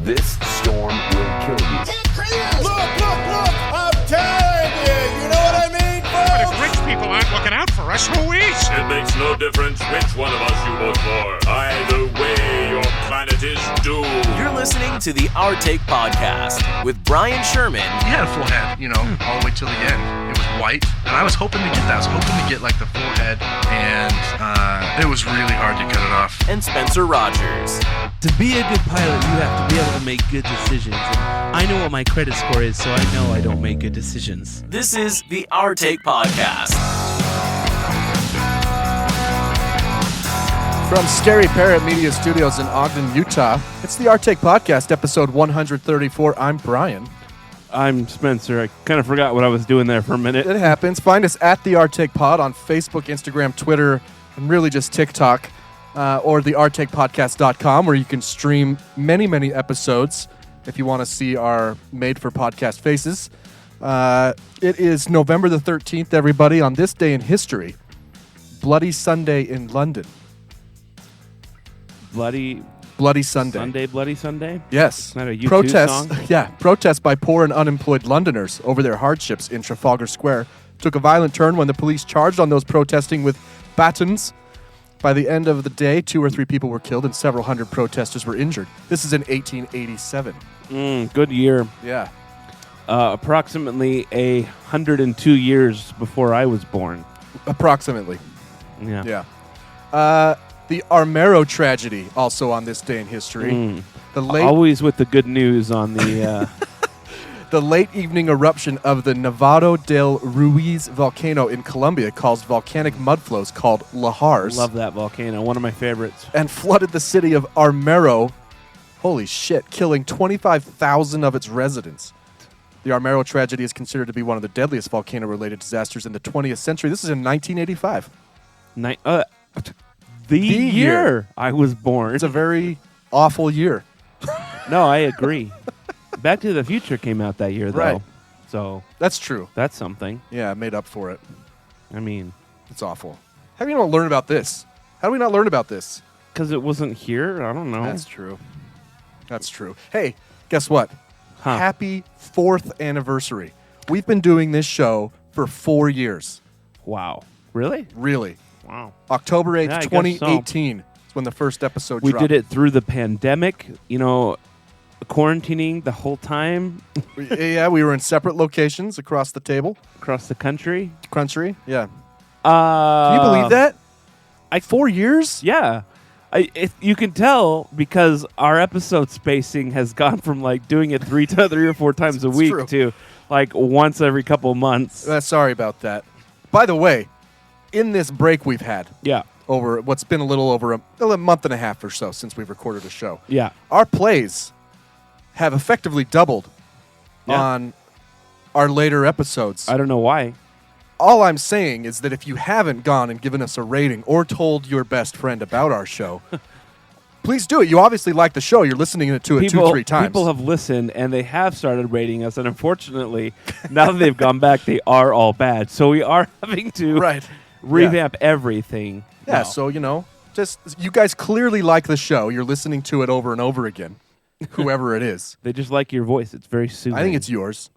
This storm will kill you. Look! I'm telling you! You know what I mean, folks? But if rich people aren't looking out for us, who is? It makes no difference which one of us you vote for. Either way, your planet is doomed. You're listening to the Our Take Podcast with Brian Sherman. He had a full head, all the way till the end. It was white, and I was hoping to get that. I was hoping to get, like, the full head, and it was really hard to cut it off. And Spencer Rogers. To be a good pilot, you have to be able to make good decisions. And I know what my credit score is, so I know I don't make good decisions. This is the Our Take Podcast. From Scary Parrot Media Studios in Ogden, Utah, it's the Our Take Podcast, episode 134. I'm Brian. I'm Spencer. I kind of forgot what I was doing there for a minute. It happens. Find us at the Our Take Pod on Facebook, Instagram, Twitter, and really just TikTok, or the ourtakepodcast.com, where you can stream many, many episodes if you want to see our made-for-podcast faces. It is November the 13th, everybody, on this day in history. Bloody Sunday in London. Bloody Sunday. Bloody Sunday? Yes. Isn't that a U2 song? Yeah. Protests by poor and unemployed Londoners over their hardships in Trafalgar Square took a violent turn when the police charged on those protesting with batons. By the end of the day, 2 or 3 people were killed and several hundred protesters were injured. This is in 1887. Good year. Yeah. Approximately 102 years before I was born. Approximately. Yeah. The Armero tragedy, also on this day in history. Always with the good news on the... The late evening eruption of the Nevado del Ruiz volcano in Colombia caused volcanic mudflows called lahars. Love that volcano. One of my favorites. And flooded the city of Armero. Holy shit, killing 25,000 of its residents. The Armero tragedy is considered to be one of the deadliest volcano-related disasters in the 20th century. This is in 1985. The year I was born. It's a very awful year. No, I agree. Back to the Future came out that year, though. Right. So that's true. That's something. Yeah, I made up for it. I mean, it's awful. How do we not learn about this? How do we not learn about this? Because it wasn't here? I don't know. That's true. That's true. Hey, guess what? Huh. Happy 4th anniversary. We've been doing this show for 4 years. Wow. Really? Really. Wow. October 8th, Yeah, 2018 is when the first episode we dropped. did it through the pandemic, quarantining the whole time. Yeah, we were in separate locations across the table. Across the country. Yeah. Can you believe that? 4 years? Yeah. You can tell because our episode spacing has gone from like doing it 3 or 4 times a week true. to like once every couple months. Sorry about that. By the way, in this break we've had, over what's been a little over a month and a half or so since we've recorded a show, our plays have effectively doubled on our later episodes. I don't know why. All I'm saying is that if you haven't gone and given us a rating or told your best friend about our show, please do it. You obviously like the show. You're listening to it 2-3 times. People have listened, and they have started rating us, and unfortunately, now that they've gone back, they are all bad. So we are having to revamp everything. Yeah, now. so, just you guys clearly like the show. You're listening to it over and over again, whoever it is. They just like your voice. It's very soothing. I think it's yours.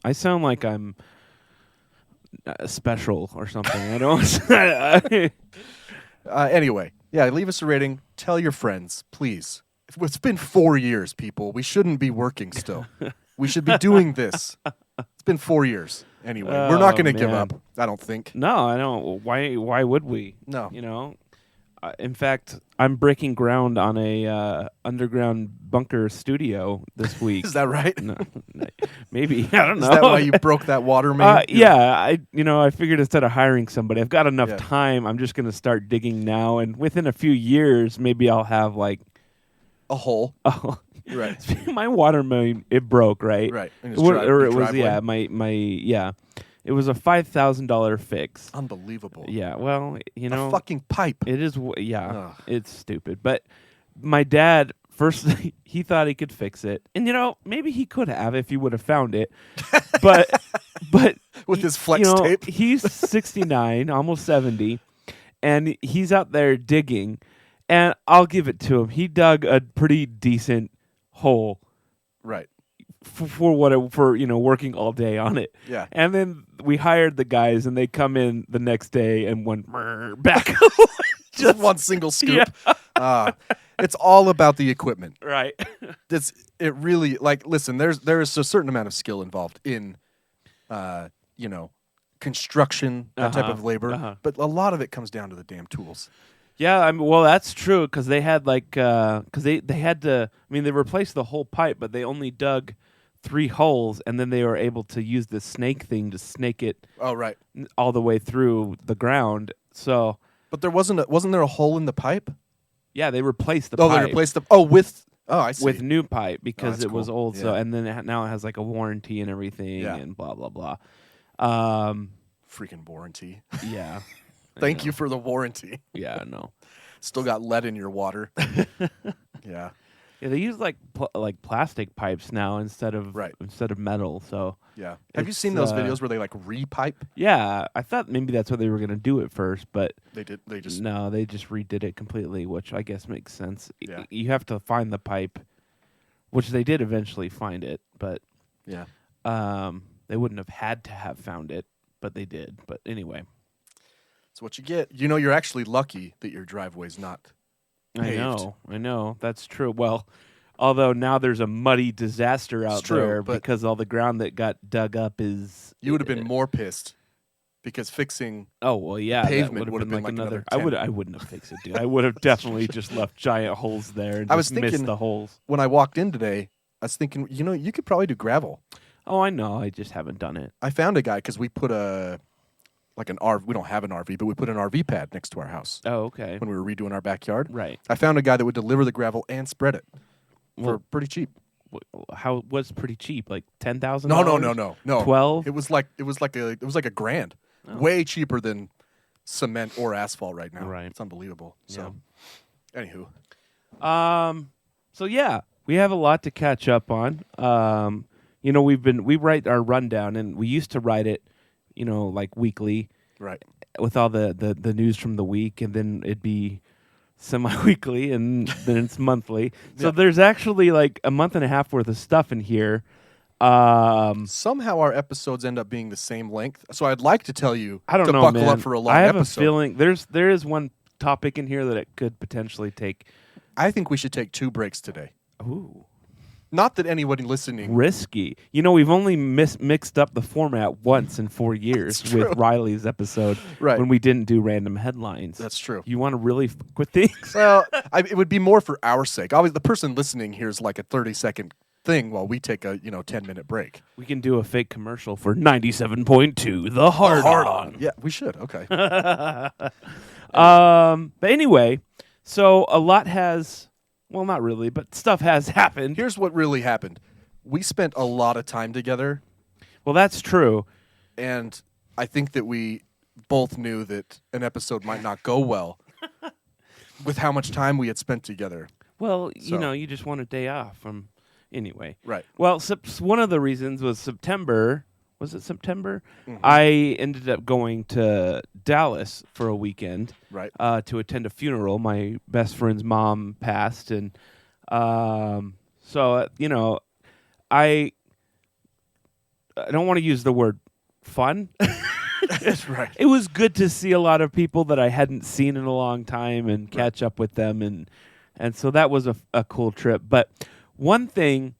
I sound like I'm special or something. I don't. Anyway, leave us a rating. Tell your friends, please. It's been 4 years, people. We shouldn't be working still. We should be doing this. It's been 4 years. Anyway, we're not going to give up, I don't think. No, I don't. Why would we? No. In fact, I'm breaking ground on a underground bunker studio this week. Is that right? No, maybe. I don't know. Is that why you broke that water main? Yeah. I figured instead of hiring somebody, I've got enough time. I'm just going to start digging now, and within a few years, maybe I'll have like a hole. Oh, right. My water main, it broke. Right. Right. It was It was a $5,000 fix. Unbelievable. Yeah, well, a fucking pipe. It is, it's stupid. But my dad, first, he thought he could fix it. And, maybe he could have if he would have found it. But with his flex tape? He's 69, almost 70, and he's out there digging. And I'll give it to him. He dug a pretty decent hole Right. for working all day on it. Yeah. And then we hired the guys, and they come in the next day and went back. Just one single scoop. It's all about the equipment. Right. It really, like, listen, there is a certain amount of skill involved in, construction, that type of labor. But a lot of it comes down to the damn tools. Yeah, I mean, well, that's true because they had because they had to. I mean, they replaced the whole pipe, but they only dug 3 holes, and then they were able to use the snake thing to snake it. Oh, right. All the way through the ground. So. But there wasn't there a hole in the pipe? Yeah, they replaced the pipe. They replaced the. Oh, I see. With new pipe because it was cool. old. Yeah. So and then now it has like a warranty and everything and blah blah blah. Freaking warranty. Yeah. Thank you for the warranty. Yeah, no. Still got lead in your water. Yeah. Yeah, they use like plastic pipes now instead of metal. So yeah. Have you seen those videos where they like repipe? Yeah, I thought maybe that's what they were gonna do at first, but they just redid it completely, which I guess makes sense. Yeah. You have to find the pipe, which they did eventually find it, but yeah, they wouldn't have had to have found it, but they did. But anyway, that's what you get. You're actually lucky that your driveway's not paved. I know. That's true. Well, although now there's a muddy disaster out there because all the ground that got dug up is... You would have been more pissed because fixing pavement would have been like another 10. I wouldn't have fixed it, dude. I would have definitely just left giant holes there and missed the holes. When I walked in today, I was thinking, you could probably do gravel. Oh, I know. I just haven't done it. I found a guy because we put an RV. We don't have an RV, but we put an RV pad next to our house. Oh, okay. When we were redoing our backyard. Right. I found a guy that would deliver the gravel and spread it for pretty cheap. How was pretty cheap? Like $10,000? No. 12? It was like a grand. Oh. Way cheaper than cement or asphalt right now. Right. It's unbelievable. So, anywho. So yeah, we have a lot to catch up on. We write our rundown, and we used to write it, like weekly, right, with all the news from the week, and then it'd be semi-weekly, and then it's monthly. So there's actually like a month and a half worth of stuff in here. Somehow our episodes end up being the same length. So I'd like to tell you I don't to know, buckle man. up for a long I have episode. a feeling there is one topic in here that it could potentially take. I think we should take 2 breaks today. Ooh. Not that anybody listening... Risky. We've only mixed up the format once in 4 years with Riley's episode when we didn't do random headlines. That's true. You want to really fuck with things? Well, it would be more for our sake. Always, the person listening hears like a 30-second thing while we take a 10-minute break. We can do a fake commercial for 97.2, The Hard On. Yeah, we should. Okay. But anyway, so a lot has... Well, not really, but stuff has happened. Here's what really happened. We spent a lot of time together. Well, that's true. And I think that we both knew that an episode might not go well with how much time we had spent together. Well, you just want a day off from... Anyway. Right. Well, one of the reasons was September. Was it September? Mm-hmm. I ended up going to Dallas for a weekend, right, to attend a funeral. My best friend's mom passed, and so I don't want to use the word fun. That's right. It was good to see a lot of people that I hadn't seen in a long time and catch up with them, and so that was a cool trip. But one thing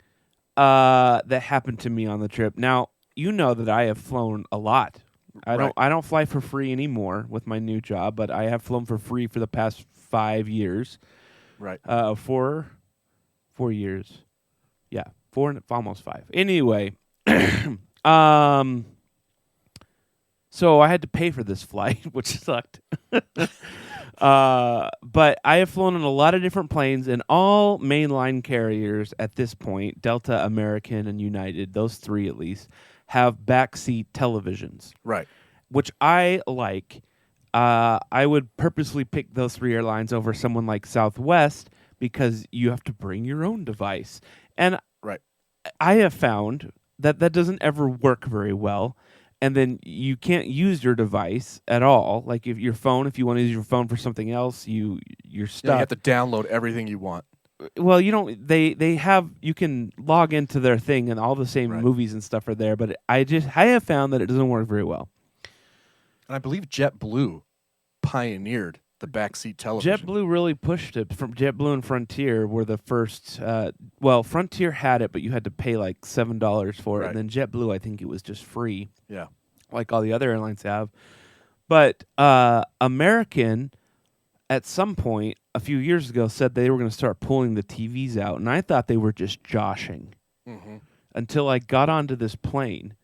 that happened to me on the trip. Now, you know that I have flown a lot. I don't fly for free anymore with my new job, but I have flown for free for the past 5 years. Right. 4 years. Yeah, 4 and almost 5. Anyway, so I had to pay for this flight, which sucked. But I have flown on a lot of different planes, and all mainline carriers at this point, Delta, American, and United, those 3 at least, have backseat televisions. Right. Which I like. I would purposely pick those 3 airlines over someone like Southwest because you have to bring your own device. And I have found that doesn't ever work very well. And then you can't use your device at all. Like if you want to use your phone for something else, you're stuck. You have to download everything you want. well, you don't. They have you can log into their thing and all the same Right. movies and stuff are there. But I have found that it doesn't work very well. And I believe JetBlue pioneered the backseat television. JetBlue really pushed it. From JetBlue and Frontier were the first. Well, Frontier had it, but you had to pay like $7 for it. Right. And then JetBlue, I think it was just free, Yeah. like all the other airlines have. But American, at some point a few years ago, said they were going to start pulling the TVs out, and I thought they were just joshing until I got onto this plane.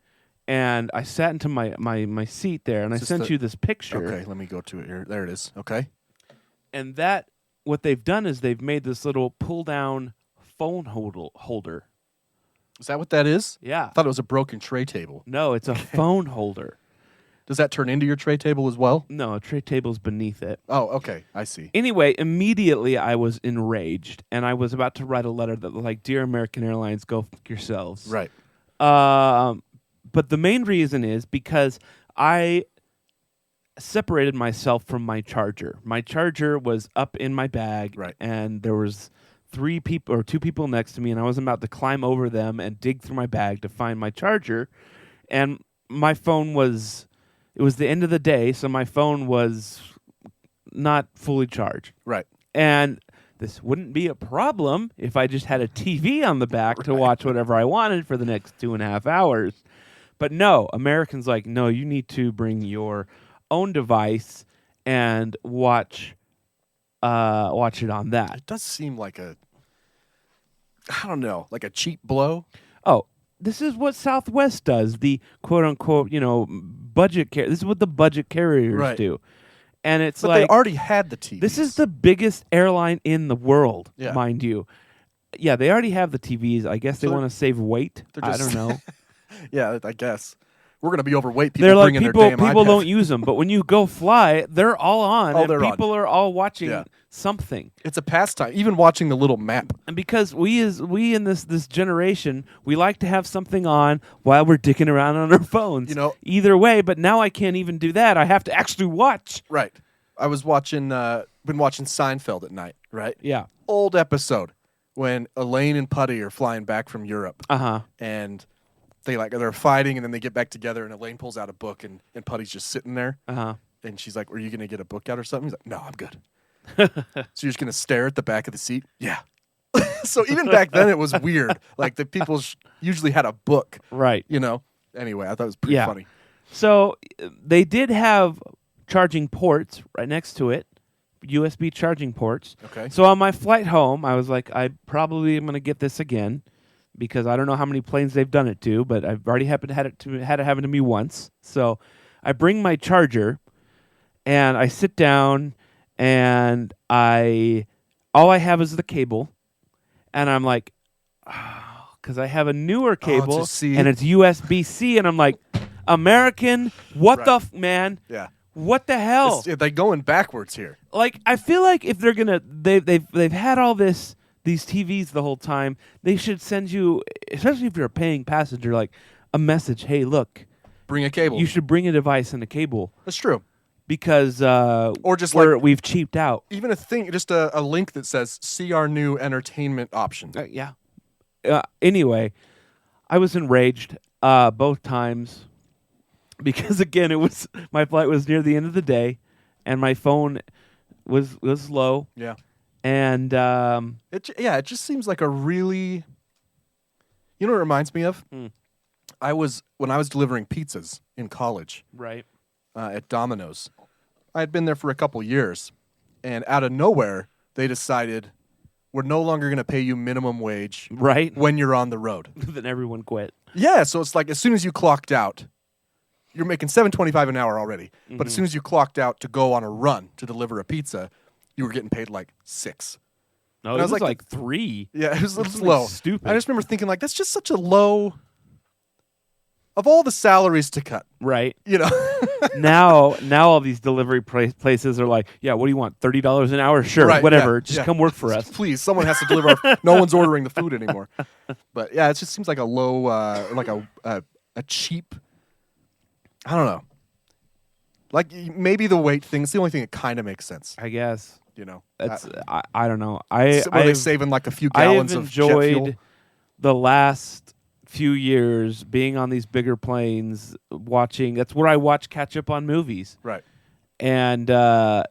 And I sat into my seat there, and I sent you this picture. Okay, let me go to it here. There it is. Okay. And that, what they've done is they've made this little pull-down phone holder. Is that what that is? Yeah. I thought it was a broken tray table. No, it's a phone holder. Does that turn into your tray table as well? No, a tray table's beneath it. Oh, okay. I see. Anyway, immediately I was enraged, and I was about to write a letter that was like, "Dear American Airlines, go fuck yourselves." Right. But the main reason is because I separated myself from my charger. My charger was up in my bag, Right. and there was two people next to me, and I was about to climb over them and dig through my bag to find my charger. And my phone was, it was the end of the day, so my phone was not fully charged. Right. And this wouldn't be a problem if I just had a TV on the back to watch whatever I wanted for the next 2.5 hours. But no, Americans like, no, you need to bring your own device and watch it on that. It does seem like I don't know, like a cheap blow. Oh, this is what Southwest does, the quote-unquote, budget carrier. This is what the budget carriers Right. do. And it's But like, they already had the TVs. this is the biggest airline in the world, Yeah. mind you. Yeah, they already have the TVs. I guess they So want to save weight. they're I just- don't know. Yeah, I guess. We're going to be overweight. People They're like, bringing people their damn iPads. don't use them, but when you go fly, they're all on, Oh, and they're on. people are all watching Yeah. something. It's a pastime. Even watching the little map. And because we in this generation, we like to have something on while we're dicking around on our phones. Either way, but now I can't even do that. I have to actually watch. Right. I was watching, been watching Seinfeld at night, right? Yeah. Old episode when Elaine and Putty are flying back from Europe. Uh-huh. And they're fighting, and then they get back together, and Elaine pulls out a book, and Putty's just sitting there. Uh-huh. And she's like, "Are you going to get a book out or something?" He's like, "No, I'm good." So you're just going to stare at the back of the seat? Yeah. So even back then, it was weird. Like, the people usually had a book. Right. Anyway, I thought it was pretty funny. So they did have charging ports right next to it, USB charging ports. Okay. So on my flight home, I was like, I probably am going to get this again because I don't know how many planes they've done it to, but I've already had it happen to me once. So I bring my charger and I sit down and all I have is the cable, and I'm like, because I have a newer cable it's a C. and it's USB-C, and I'm like, American, what the man? Yeah. What the hell? They're going backwards here. Like, I feel like if they're gonna, they've had all these TVs the whole time. They should send you, especially if you're a paying passenger, like a message. Hey, look, Bring a cable. you should bring a device and a cable That's true. because Or just we've cheaped out. even a thing, just a link that says, "See our new entertainment option." Yeah. Anyway, I was enraged both times because again, my flight was near the end of the day, and my phone was low, Yeah. and It just seems like a really. You know what it reminds me of? Hmm. When I was delivering pizzas in college right, at Domino's. I had been there for a couple years, and out of nowhere, they decided we're no longer going to pay you minimum wage right, when you're on the road. then everyone quit. Yeah, so it's like as soon as you clocked out, you're making $7.25 an hour already. But as soon as you clocked out to go on a run to deliver a pizza, you were getting paid like $6. No, And it I was was like like 3. Yeah, it was That's low. stupid. I just remember thinking like that's just such a low. Of all the salaries to cut, Right. you know. now all these delivery places are like, yeah, what do you want? $30 an hour? Sure, Right, whatever. yeah, Just yeah. come work for us. Please, someone has to deliver. No one's ordering the food anymore. But yeah, it just seems like a low, like a cheap. I don't know. Like maybe the weight thing is the only thing that kind of makes sense. I guess. You know, That's I don't know. Were they saving like a few gallons I've of jet fuel? enjoyed the last few years being on these bigger planes, watching. That's where I watch catch up on movies. Right. And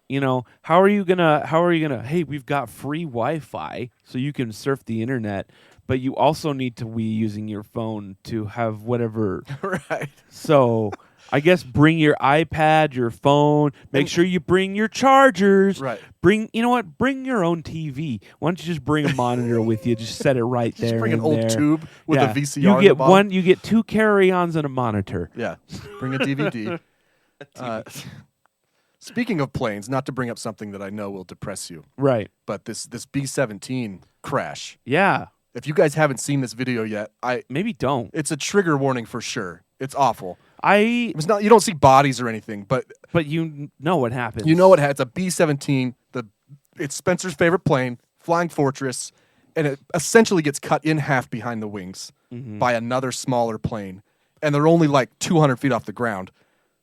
you know, how are you gonna? Hey, we've got free Wi-Fi, so you can surf the internet, but you also need to be using your phone to have whatever. Right. So I guess bring your iPad, your phone. Make sure you bring your chargers. Right. Bring your own TV. Why don't you just bring a monitor with you? Just set it right there. Just bring an in old there. tube with a VCR. You in get the bottom. one. You get 2 carry-ons and a monitor. Yeah. Bring a DVD. Speaking of planes, not to bring up something that I know will depress you, Right. but this B-17 crash. Yeah. If you guys haven't seen this video yet, Maybe don't. it's a trigger warning for sure. It's awful. I. It's not. You don't see bodies or anything, but But you know what happens. you know what? It's a B-17. It's Spencer's favorite plane, Flying Fortress, and it essentially gets cut in half behind the wings by another smaller plane, and they're only like 200 feet off the ground.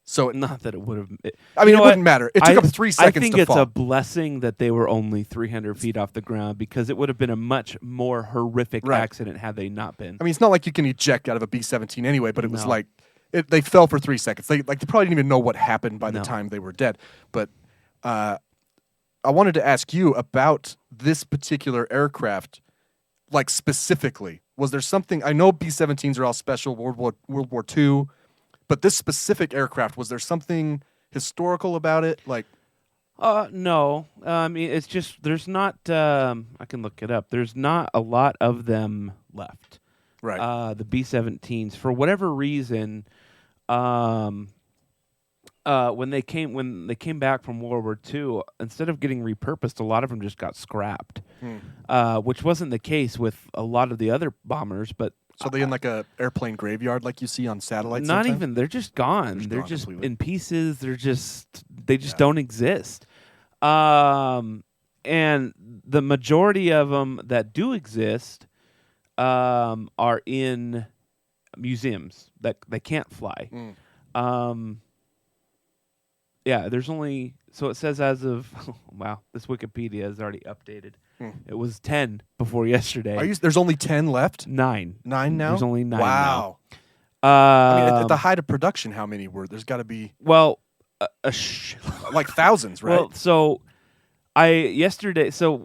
So Not that it would have. I mean, it wouldn't matter. It took up 3 seconds I think to it's fall. a blessing that they were only 300 feet off the ground, because it would have been a much more horrific Right. accident had they not been. I mean, it's not like you can eject out of a B-17 anyway, but it was No. like they fell for 3 seconds. They probably didn't even know what happened by the No. time they were dead. But I wanted to ask you about this particular aircraft, like specifically. Was there something? I know B-17s are all special, World War II, but this specific aircraft, was there something historical about it? Like, No. I mean, it's just there's not. I can look it up. There's not a lot of them left. right? The B-17s, for whatever reason, when they came back from World War II, instead of getting repurposed, a lot of them just got scrapped, which wasn't the case with a lot of the other bombers. But So they in like a airplane graveyard, like you see on satellites. not sometimes? even. They're just gone. They're gone just completely. in pieces. They just don't exist. And the majority of them that do exist are in museums that they can't fly. Yeah, there's only, so it says as of, wow, this Wikipedia is already updated. It was 10 before yesterday. There's only 10 left? 9. 9 now? There's only 9 Wow. now. I mean, at the height of production, how many were? There's got to be Well, like thousands, right? well, so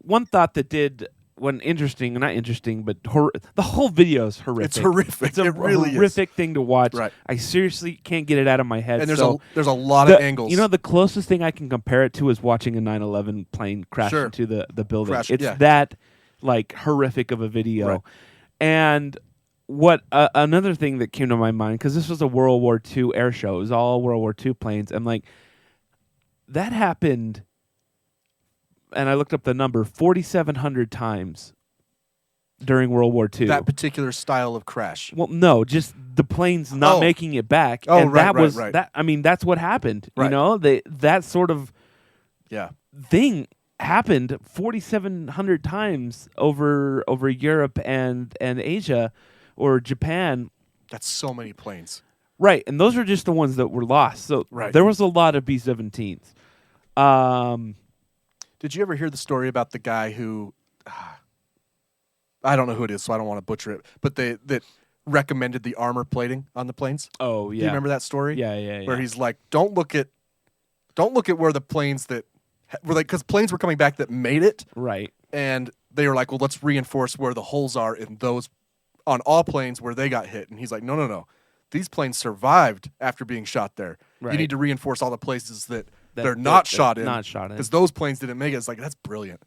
one thought that did, not interesting, but the whole video is horrific. It's horrific. It's a It really is. horrific thing to watch. Right. I seriously can't get it out of my head. And there's so a lot of angles. You know, the closest thing I can compare it to is watching a 9/11 plane crash Sure. into the building. Crash, It's yeah. that like horrific of a video. Right. And what another thing that came to my mind, because this was a World War II air show, it was all World War II planes. I'm like, that happened, and I looked up the number 4,700 times during World War II. that particular style of crash. Well, no, just the planes not Oh. making it back. Oh, and right, that right, was right. that. I mean, that's what happened. You Right. know, that sort of Yeah. thing happened 4,700 times over Europe and Asia or Japan. That's so many planes. Right, and those are just the ones that were lost. So Right. there was a lot of B-17s. Did you ever hear the story about the guy who I don't know who it is, so I don't want to butcher it, but that recommended the armor plating on the planes? Oh yeah, Do you remember that story? Yeah. Where he's like, don't look at where the planes that were like, because planes were coming back that made it, right. and they were like, well, let's reinforce where the holes are in those on all planes where they got hit. And he's like, no. These planes survived after being shot there. Right. You need to reinforce all the places that they're they're not shot in. not shot in. Because those planes didn't make it. It's like, that's brilliant.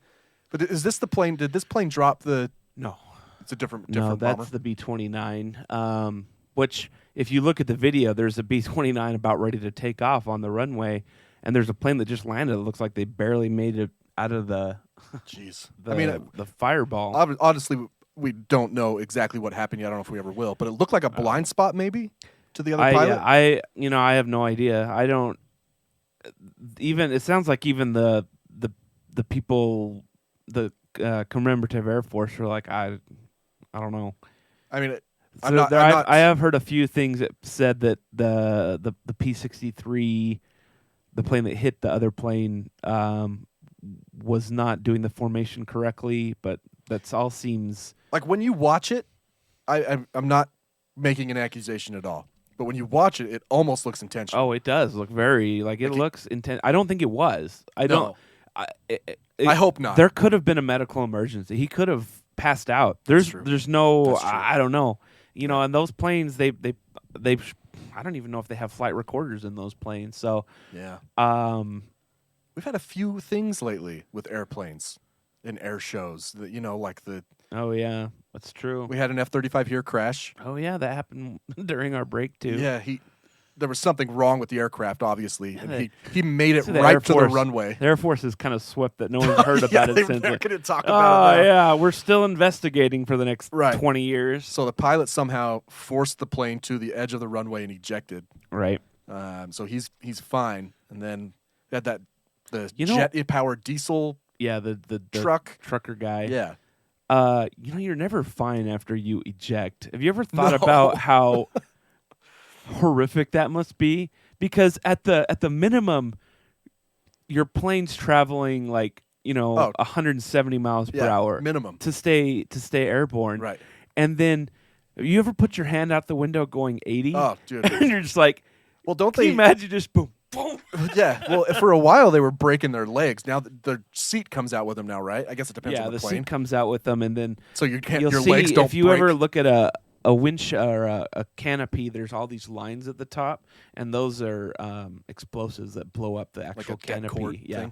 But is this the plane? Did this plane drop the? No. It's a different No, bomber. that's the B-29. Which, if you look at the video, there's a B-29 about ready to take off on the runway, and there's a plane that just landed. It looks like they barely made it out of the. Jeez. the fireball. Honestly, we don't know exactly what happened yet. I don't know if we ever will. But it looked like a blind spot, maybe, to the other pilot. I have no idea. I don't. Even it sounds like even the people, the commemorative Air Force were like, I don't know. I mean, So I have heard a few things that said that the P-63, the plane that hit the other plane, was not doing the formation correctly, but that's all seems Like when you watch it, I'm not making an accusation at all. But when you watch it, it almost looks intentional. Oh, it does look very like it looks intense. I don't think it was. I don't. I hope not. There could have been a medical emergency. He could have passed out. There's no. That's true. I don't know. And those planes, they. I don't even know if they have flight recorders in those planes. So Yeah. um, We've had a few things lately with airplanes in air shows. That like the oh yeah, that's true. we had an F-35 here crash. Oh yeah, that happened during our break too. Yeah, there was something wrong with the aircraft, obviously, and they- he made it See, the right Air to the Force- runway. The Air Force is kind of swift that no one's heard Yeah, about it since. they're Like, going to talk oh about it now. yeah, we're still investigating for the next Right. 20 years. So the pilot somehow forced the plane to the edge of the runway and ejected. Right. So he's fine. And then they had the You know- jet-powered diesel Yeah, the trucker guy. Yeah. You're never fine after you eject. Have you ever thought No. about how horrific that must be? Because at the minimum, your plane's traveling 170 miles per hour minimum. to stay airborne. Right. And then, have you ever put your hand out the window going 80? Oh, dude. And you're just like, Well, don't can you they? imagine just boom, boom? Yeah. Well, for a while they were breaking their legs. Now the seat comes out with them now, right? I guess it depends Yeah, on the the plane. seat comes out with them, and then So you can't. you'll Your see legs don't if you break. ever look at a winch or a canopy, there's all these lines at the top, and those are explosives that blow up the actual a det cord canopy. Yeah. thing?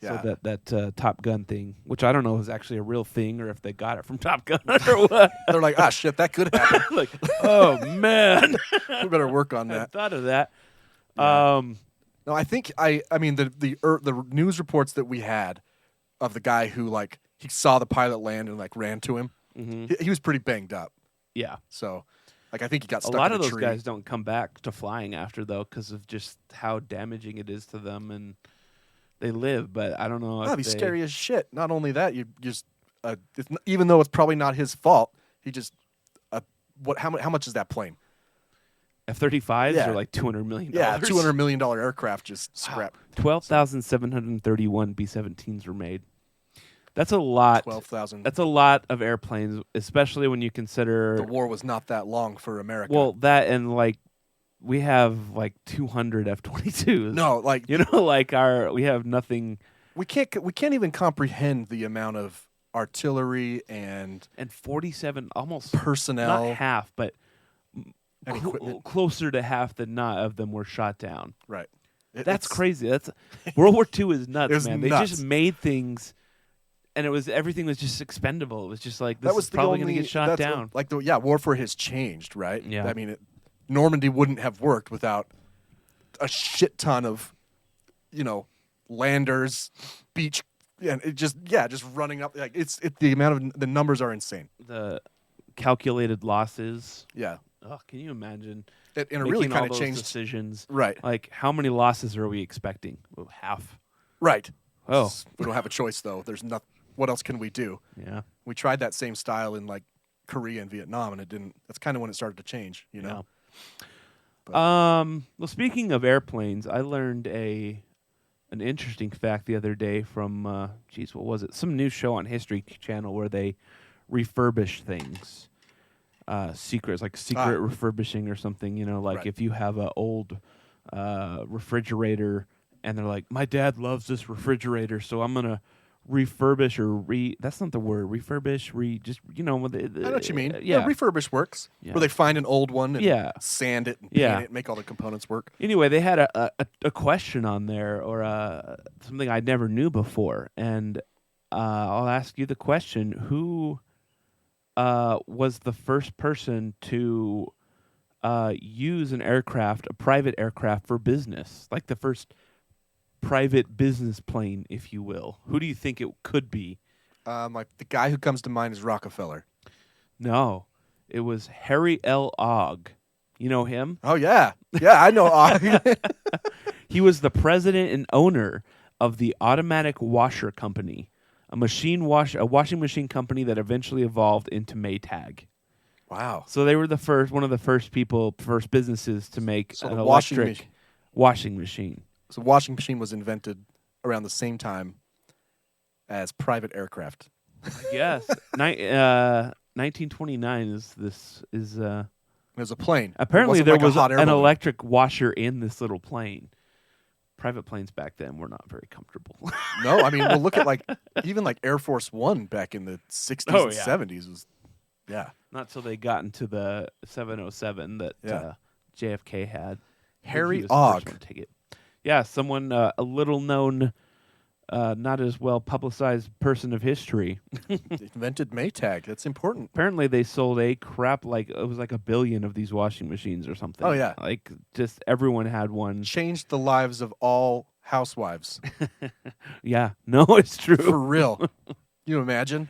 Yeah. So that Top Gun thing, which I don't know if is actually a real thing or if they got it from Top Gun or what. They're like, shit, that could happen. Like, oh man, We better work on I that. thought of that. Yeah. No, I think I mean the news reports that we had of the guy who he saw the pilot land and ran to him. Mhm. He was pretty banged up. Yeah. So I think he got A stuck lot in of a those tree. guys don't come back to flying after though, because of just how damaging it is to them, and they live. But I don't know. That'd be if they, scary as shit. Not only that, you just even though it's probably not his fault, he just how much is that plane? F-35s Yeah. are like $200 million. Yeah, $200 million aircraft just scrap. 12,731 B-17s were made. That's a lot. 12,000. That's a lot of airplanes, especially when you consider. The war was not that long for America. Well, that and we have 200 F-22s. no, we have nothing. we can't even comprehend the amount of artillery and 47, almost personnel not half, but and equipment. closer to half than not of them were shot down. Right. That's It's- crazy. That's World War II is nuts, It was man. They nuts. just made things, and everything was just expendable. It was just like this That was is probably going to only- get shot that's down. warfare has changed, right? Yeah. I mean, Normandy wouldn't have worked without a shit ton of, landers, beach, and it just running up. The amount of the numbers are insane. The calculated losses. Yeah. Oh, can you imagine? And it making really all kind of those changed. decisions. Right. How many losses are we expecting? Well, half. Right. Oh, We don't have a choice though. There's not. What else can we do? yeah. We tried that same style in Korea and Vietnam, and it didn't. That's kind of when it started to change. Yeah. But- Well, speaking of airplanes, I learned an interesting fact the other day from what was it? Some new show on History Channel where they refurbish things. Secret refurbishing or something, Right. if you have an old refrigerator and they're like, my dad loves this refrigerator, so I'm going to refurbish that's not the word, refurbish, I know what you mean. Yeah. refurbish works. Yeah. Where they find an old one and Yeah. sand it and Yeah. paint it, make all the components work. Anyway, they had a question on there or something I never knew before, and I'll ask you the question: who was the first person to use a private aircraft for business, like the first private business plane, if you will? Who do you think it could be? The guy who comes to mind is Rockefeller. No, it was Harry L. Ogg. You know him? Oh yeah, I know. He was the president and owner of the Automatic Washer Company, a washing machine company that eventually evolved into Maytag. Wow. So they were one of the first businesses to make So an the washing electric washing machine. So washing machine was invented around the same time as private aircraft. Yes. 1929 is There's a plane. apparently It there wasn't was like a hot air an balloon. electric washer in this little plane. Private planes back then were not very comfortable. No, I mean, well, look at even Air Force One back in the 60s Oh, and yeah. 70s was, yeah. Not till they got into the 707 that Yeah. JFK had. Harry He was the first Ogg. one to take it. Yeah, someone a little known, not as well publicized person of history. Invented Maytag. That's important. Apparently, they sold a crap it was like 1 billion of these washing machines or something. Oh, yeah. Like just everyone had one. Changed the lives of all housewives. Yeah, no, it's true. For real. You imagine?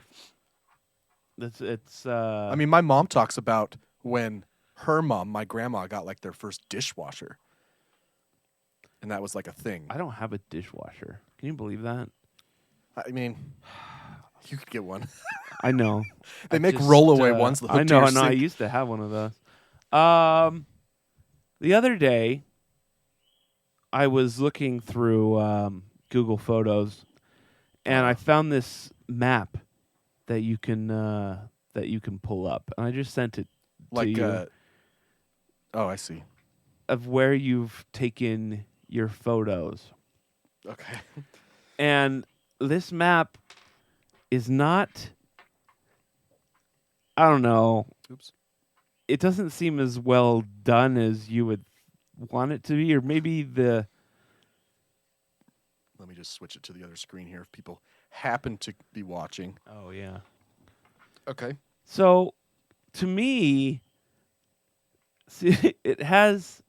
It's. I mean, my mom talks about when her mom, my grandma, got like their first dishwasher. And that was like a thing. I don't have a dishwasher. Can you believe that? I mean, you could get one. I know. They make Just, rollaway ones. I know. I know. I used to have one of those. The other day, I was looking through Google Photos, and I found this map that you can pull up, and I just sent it to you oh, I see. of where you've taken your photos. Okay. And this map is not, I don't know. Oops. It doesn't seem as well done as you would want it to be, or maybe Let me just switch it to the other screen here if people happen to be watching. Oh, yeah. Okay. So, to me, see, it has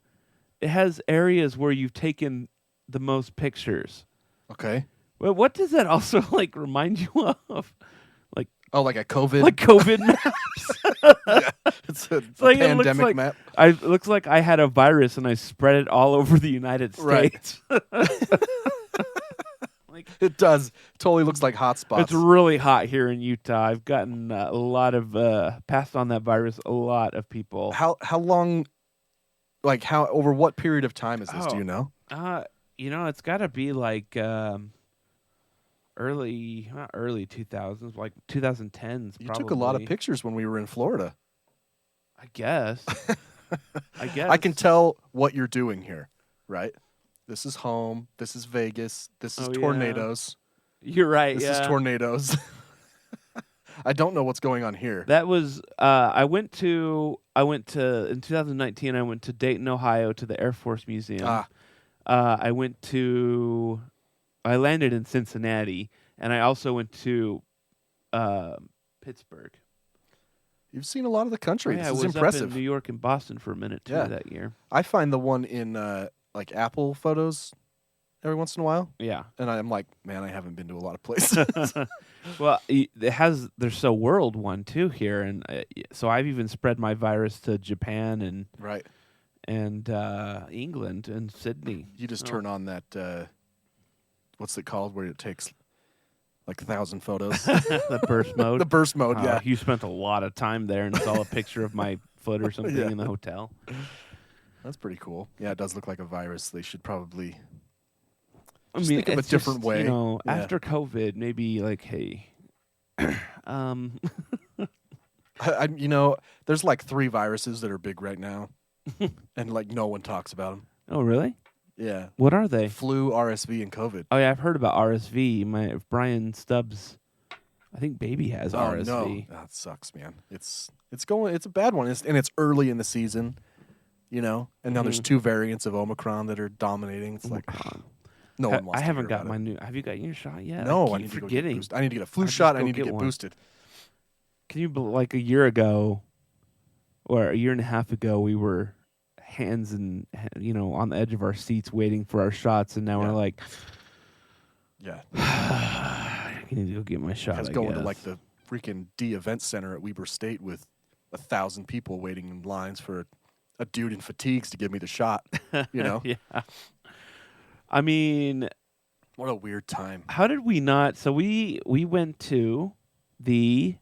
areas where you've taken the most pictures. Okay. Well, what does that also remind you of? Oh, like a COVID? Like COVID maps. It's a Like it looks pandemic like map. it looks like I had a virus and I spread it all over the United Right. States. It does. Totally looks like hotspots. It's really hot here in Utah. I've gotten a lot of passed on that virus. A lot of people. How long? Like how? Over what period of time is this? Do you know? It's got to be like not early 2000s, like 2010s. You took a lot of pictures when we were in Florida. I guess. I can tell what you're doing here, right? This is home. This is Vegas. This is Oh, yeah. tornadoes. You're right. This yeah. is tornadoes. I don't know what's going on here. That was I went to in 2019. I went to Dayton, Ohio, to the Air Force Museum. I landed in Cincinnati, and I also went to Pittsburgh. You've seen a lot of the country. Yeah, This I is was impressive. up in New York and Boston for a minute too Yeah. that year. I find the one in like Apple Photos every once in a while, Yeah. and I'm like, man, I haven't been to a lot of places. Well, there's so world one too here, and so I've even spread my virus to Japan and Right. England and Sydney. You just turn on that. What's it called? Where it takes like 1,000 photos. The burst mode. The burst mode. Oh, Yeah. You spent a lot of time there, and it's all a picture of my foot or something Yeah. in the hotel. That's pretty cool. Yeah, it does look like a virus. They should probably I just mean, think of a it's different just, way. Yeah. After COVID, maybe like, hey, There's like 3 viruses that are big right now, and like no one talks about them. oh really? Yeah. What are they? Flu, RSV, and COVID. Oh yeah, I've heard about RSV. My Brian Stubbs, I think baby has Oh RSV. no, that sucks, man. It's a bad one, and it's early in the season, and now there's 2 variants of Omicron that are dominating. It's like no one wants. I to haven't hear got about my it. new. Have you got your shot yet? No, I keep need to go get forgetting. boosted. I need to get a flu just shot. I go need to get get one. boosted. Can you like a year ago, or a year and a half ago, we were hands and on the edge of our seats waiting for our shots, and now Yeah. we're like, Yeah. I need to go get my shot. Guys I going to guess. like the freaking D event center at Weber State with 1,000 people waiting in lines for a dude in fatigues to give me the shot. Yeah. I mean, What a weird time. how did we not? So we went to the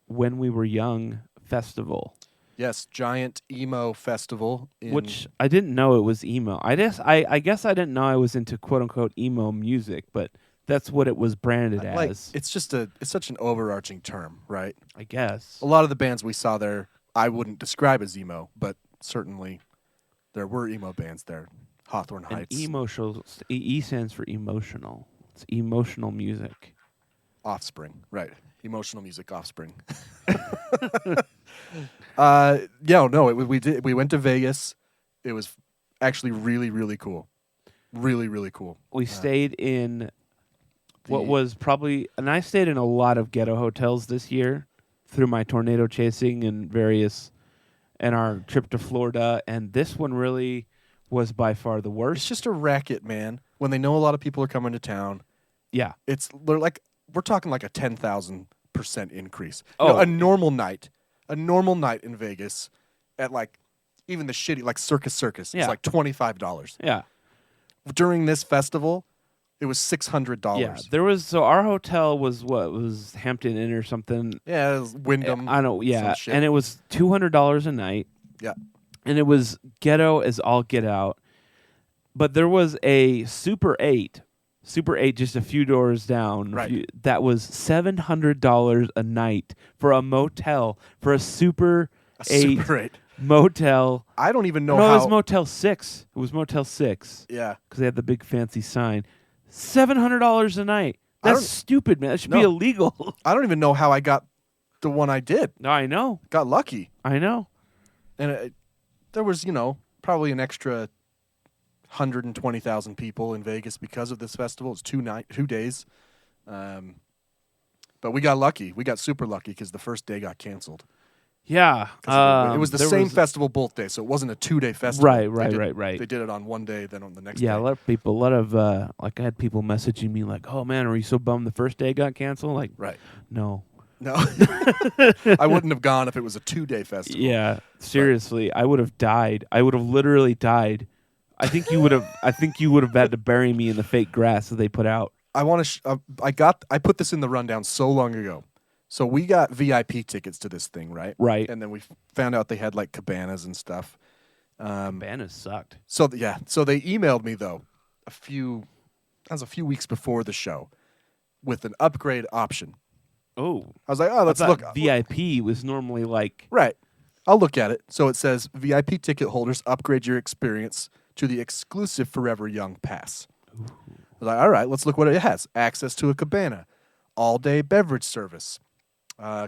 When We Were Young festival, Yes, giant emo festival. which I didn't know it was emo. I guess I didn't know I was into quote unquote emo music, but that's what it was branded Like, as. it's such an overarching term, right? I guess. A lot of the bands we saw there, I wouldn't describe as emo, but certainly there were emo bands there. Hawthorne And Heights, emotional. E stands for emotional. It's emotional music. Offspring, right? Emotional music, Offspring. We went to Vegas. It was actually really, really cool. Really, really cool. We stayed in what was probably, and I stayed in a lot of ghetto hotels this year through my tornado chasing and our trip to Florida, and this one really was by far the It's worst. just a racket, man. When they know a lot of people are coming to town, Yeah. we're talking like a 10,000% increase. Oh. A normal night in Vegas at like even the shitty like Circus Yeah. is like $25. Yeah. During this festival, it was $600. Yeah. There was, so our hotel was was Hampton Inn or something. Yeah, it was Wyndham. I don't, yeah. some shit. And it was $200 a night. Yeah. And it was ghetto as all get out. But there was a Super 8 just a few doors down. Right. That was $700 a night for a motel, for a Super 8 Super 8. motel. I don't even know No, how. it was Motel 6. It was Motel 6 yeah. because they had the big fancy sign. $700 a night. I That's don't- stupid, man. That should be No. illegal. I don't even know how I got the one I did. No, I know. Got lucky. I know. And there was, probably an extra 120,000 people in Vegas because of this festival. It's 2 days. But we got lucky. We got super lucky because the first day got canceled. Yeah. 'Cause it was the there same festival both days, so it wasn't a 2-day festival. Right, They right, did- right, right. They did it on one day, then on the next Yeah, day. a lot of like I had people messaging me like, "Oh man, are you so bummed the first day got canceled?" Like, Right. no. No. I wouldn't have gone if it was a 2-day festival. Yeah, seriously, I would have died. I would have literally died. I think you would have. I think you would have had to bury me in the fake grass that they put out. I want to. I put this in the rundown so long ago. So we got VIP tickets to this thing, right? Right. And then we found out they had like cabanas and stuff. Bananas sucked. So they emailed me though, a few weeks before the show, with an upgrade option. Oh, I was like, oh, let's look. VIP was normally like Right. I'll look at it. So it says VIP ticket holders upgrade your experience to the exclusive Forever Young Pass. I was like, all right, let's look what it has. Access to a cabana, all-day beverage service,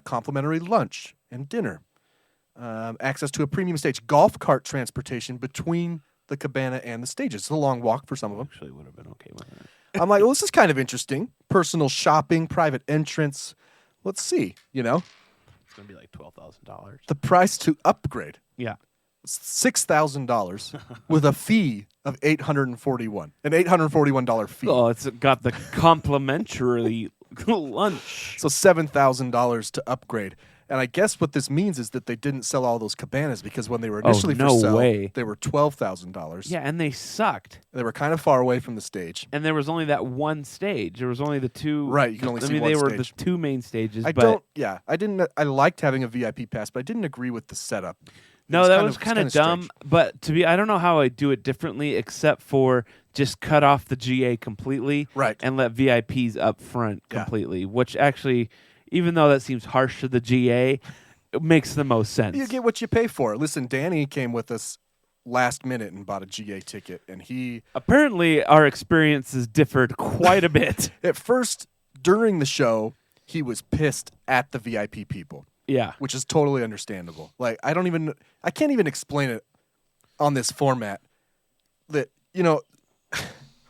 complimentary lunch and dinner, access to a premium stage, golf cart transportation between the cabana and the stages. It's a long walk for some of them. actually would have been okay with that. I'm like, well, this is kind of interesting. Personal shopping, private entrance. Let's see, It's gonna be like $12,000. the price to upgrade. Yeah. $6,000 with a fee of $841. An $841 fee. Oh, it's got the complimentary lunch. So $7,000 to upgrade. And I guess what this means is that they didn't sell all those cabanas because when they were initially no for sale, way. they were $12,000. Yeah, and they sucked. They were kind of far away from the stage. And there was only that one stage. There was only the two. Right, you can only I see mean, one they were stage. the two main stages. I liked having a VIP pass, but I didn't agree with the setup. No, that was kind of dumb. strange. But I don't know how I'd do it differently except for just cut off the GA completely. Right. And let VIPs up front Yeah. completely, which actually, even though that seems harsh to the GA, it makes the most sense. You get what you pay for. Listen, Danny came with us last minute and bought a GA ticket, and he Apparently, our experiences differed quite a bit. at first during the show he was pissed at the VIP people, Yeah. which is totally understandable. Like I can't even explain it on this format. That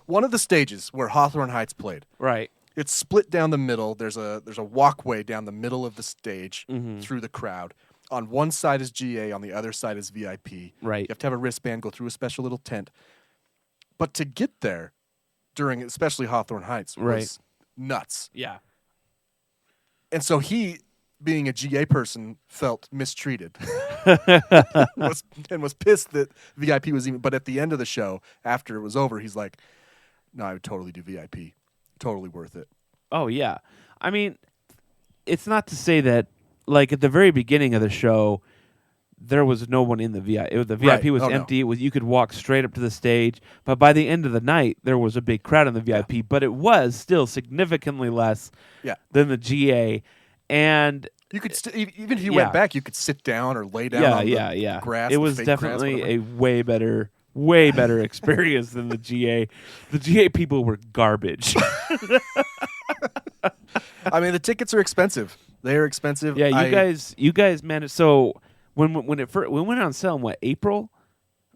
one of the stages where Hawthorne Heights played, Right. it's split down the middle. There's a walkway down the middle of the stage Mm-hmm. through the crowd. On one side is GA, on the other side is VIP. Right. You have to have a wristband, go through a special little tent. But to get there during especially Hawthorne Heights was Right. nuts. Yeah. And so he, being a GA person, felt mistreated. was pissed that VIP was even. But at the end of the show, after it was over, he's like, no, I would totally do VIP. Totally worth it. Oh, yeah. I mean, it's not to say that, like, at the very beginning of the show, there was no one in the VIP. The Right. VIP was Oh, no. empty. You could walk straight up to the stage. But by the end of the night, there was a big crowd in the VIP. But it was still significantly less Yeah. than the GA. And You could even if you went back, you could sit down or lay down on the grass. It the was fake definitely grass, a way better experience than the GA. The GA people were garbage. I mean, the tickets are expensive. They are expensive. Yeah, you guys managed. So when we went on sale in what, April,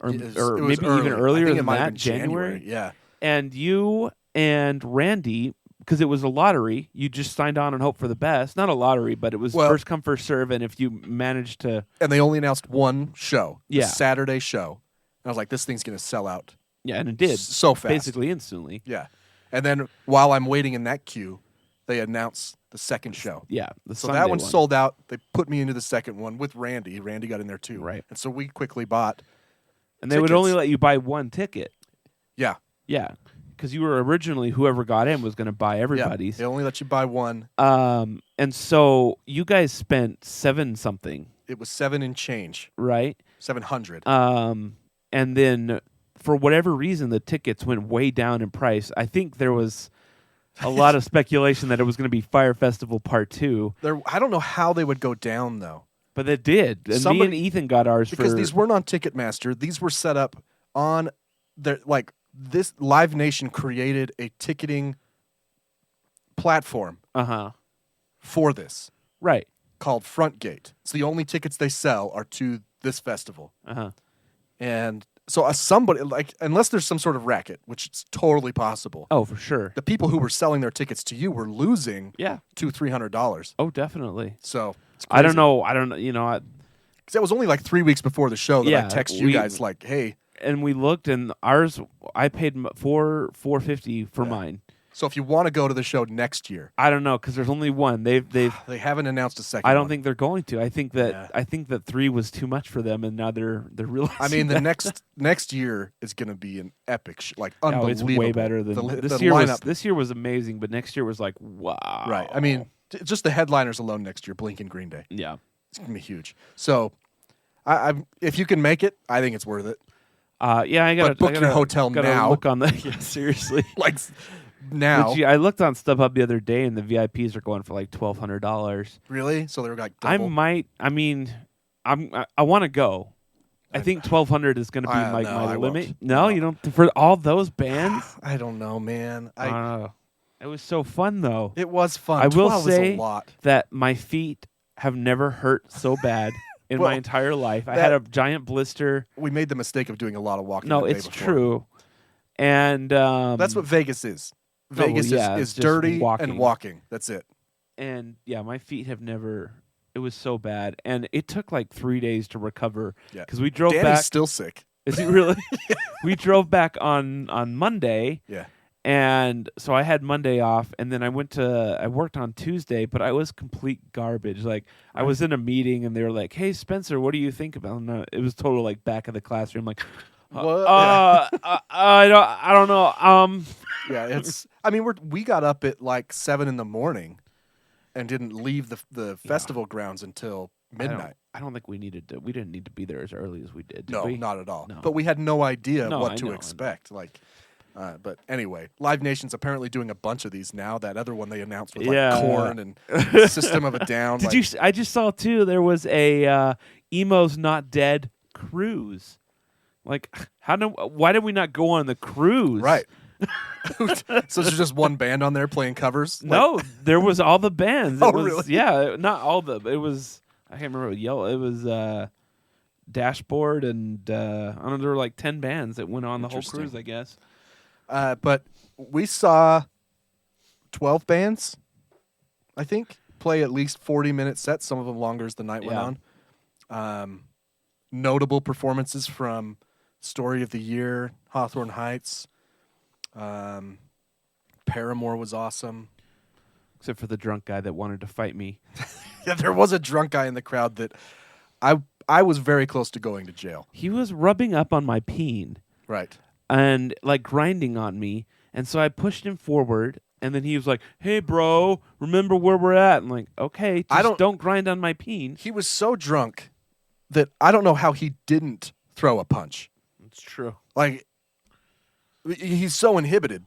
or It was maybe early. even I earlier think it than might have that, been January. Yeah. And you and Randy, because it was a lottery, you just signed on and hoped for the best. Not a lottery, but it was first come first serve. And if you managed to, And they only announced one show. Yeah. A Saturday show. And I was like, this thing's going to sell out. yeah, and it did So fast. basically instantly. Yeah. And then while I'm waiting in that queue, they announce the second show. Yeah, the So Sunday that one one. sold out. They put me into the second one with Randy. Randy got in there too. Right. And so we quickly bought. And they would tickets. only let you buy one ticket. Yeah. Yeah, because you were originally whoever got in was going to buy everybody's. Yeah. They only let you buy one. And so you guys spent $7 something, It was 7 and change. right? 700. And then for whatever reason, the tickets went way down in price. I think there was a lot of speculation that it was going to be Fire Festival Part 2, I don't know how they would go down though. but it did. And me and Ethan got ours Because for these weren't on Ticketmaster. These were set up on their this Live Nation created a ticketing platform for this right. called Frontgate. It's the only tickets they sell are to this festival. And so somebody unless there's some sort of racket, which is totally possible. Oh, for sure. The people who were selling their tickets to you were losing Yeah. $200-$300. Oh, definitely. So it's I don't crazy. know. You know, 'Cause that was only like 3 weeks before the show that Yeah, I texted you guys like, hey. and we looked, and ours, I paid $450 for mine. So if you want to go to the show next year, I don't know because there's only one. They haven't announced a second. I don't one. think they're going to. I think that 3 was too much for them, and now they're realizing. I mean, the that. next year is going to be an epic, Oh, unbelievable. it's way better than this the year. lineup. This year was amazing, but next year was like wow. Right. I mean, just the headliners alone next year, Blink and Green Day. Yeah. It's going to be huge. So, if you can make it, I think it's worth it. Yeah, I got to book your hotel now. Look on the yeah, seriously. Like now, I looked on StubHub the other day, and the VIPs are going for like $1,200. really? So they were like double. I want to go. I think 1,200 is going to be I like no, my I limit. won't. No, No. you don't for all those bands. I don't know, man. It was so fun though. It was fun. I will 12 say is a lot. that my feet have never hurt so bad in Well, my entire life. I that- had a giant blister. We made the mistake of doing a lot of walking. No, the day it's before. true. And That's what Vegas is. Vegas yeah, is it's just dirty walking. and walking. That's it. And yeah, my feet have never. It was so bad, and it took like 3 days to recover. Yeah. because we drove Danny's back. still sick. Is he really? We drove back on Monday. Yeah. And so I had Monday off, and then I worked on Tuesday, but I was complete garbage. Like I was in a meeting, and they were like, "Hey, Spencer, what do you think about?" No, it was total like back of the classroom, like, I don't know. Yeah, it's. I mean, we got up at like 7 a.m. and didn't leave the festival grounds until midnight. I don't think we needed to. We didn't need to be there as early as we did. Did No, we? not at all. No. But we had no idea No, what I to know. expect. Like, but anyway, Live Nation's apparently doing a bunch of these now. That other one they announced with Yeah. Korn and System of a Down. Did you? I just saw too. There was a Emo's Not Dead cruise. Like, why did we not go on the cruise? Right. So there's just one band on there playing covers. No, there was all the bands. Oh, It was, really? Yeah, not all the. It was. I can't remember. Yellow. It was Dashboard and I don't know. There were like 10 bands that went on the whole Interesting. cruise. I guess. But we saw 12 bands, I think, play at least 40-minute sets. Some of them longer as the night went on. Notable performances from Story of the Year, Hawthorne Heights. Paramore was awesome. Except for the drunk guy that wanted to fight me. Yeah, there was a drunk guy in the crowd that I was very close to going to jail. He was rubbing up on my peen Right. and like grinding on me, and so I pushed him forward. And then he was like, "Hey, bro, remember where we're at?" I'm like, "Okay, just don't grind on my peen." He was so drunk that I don't know how he didn't throw a punch. It's true. Like, he's so inhibited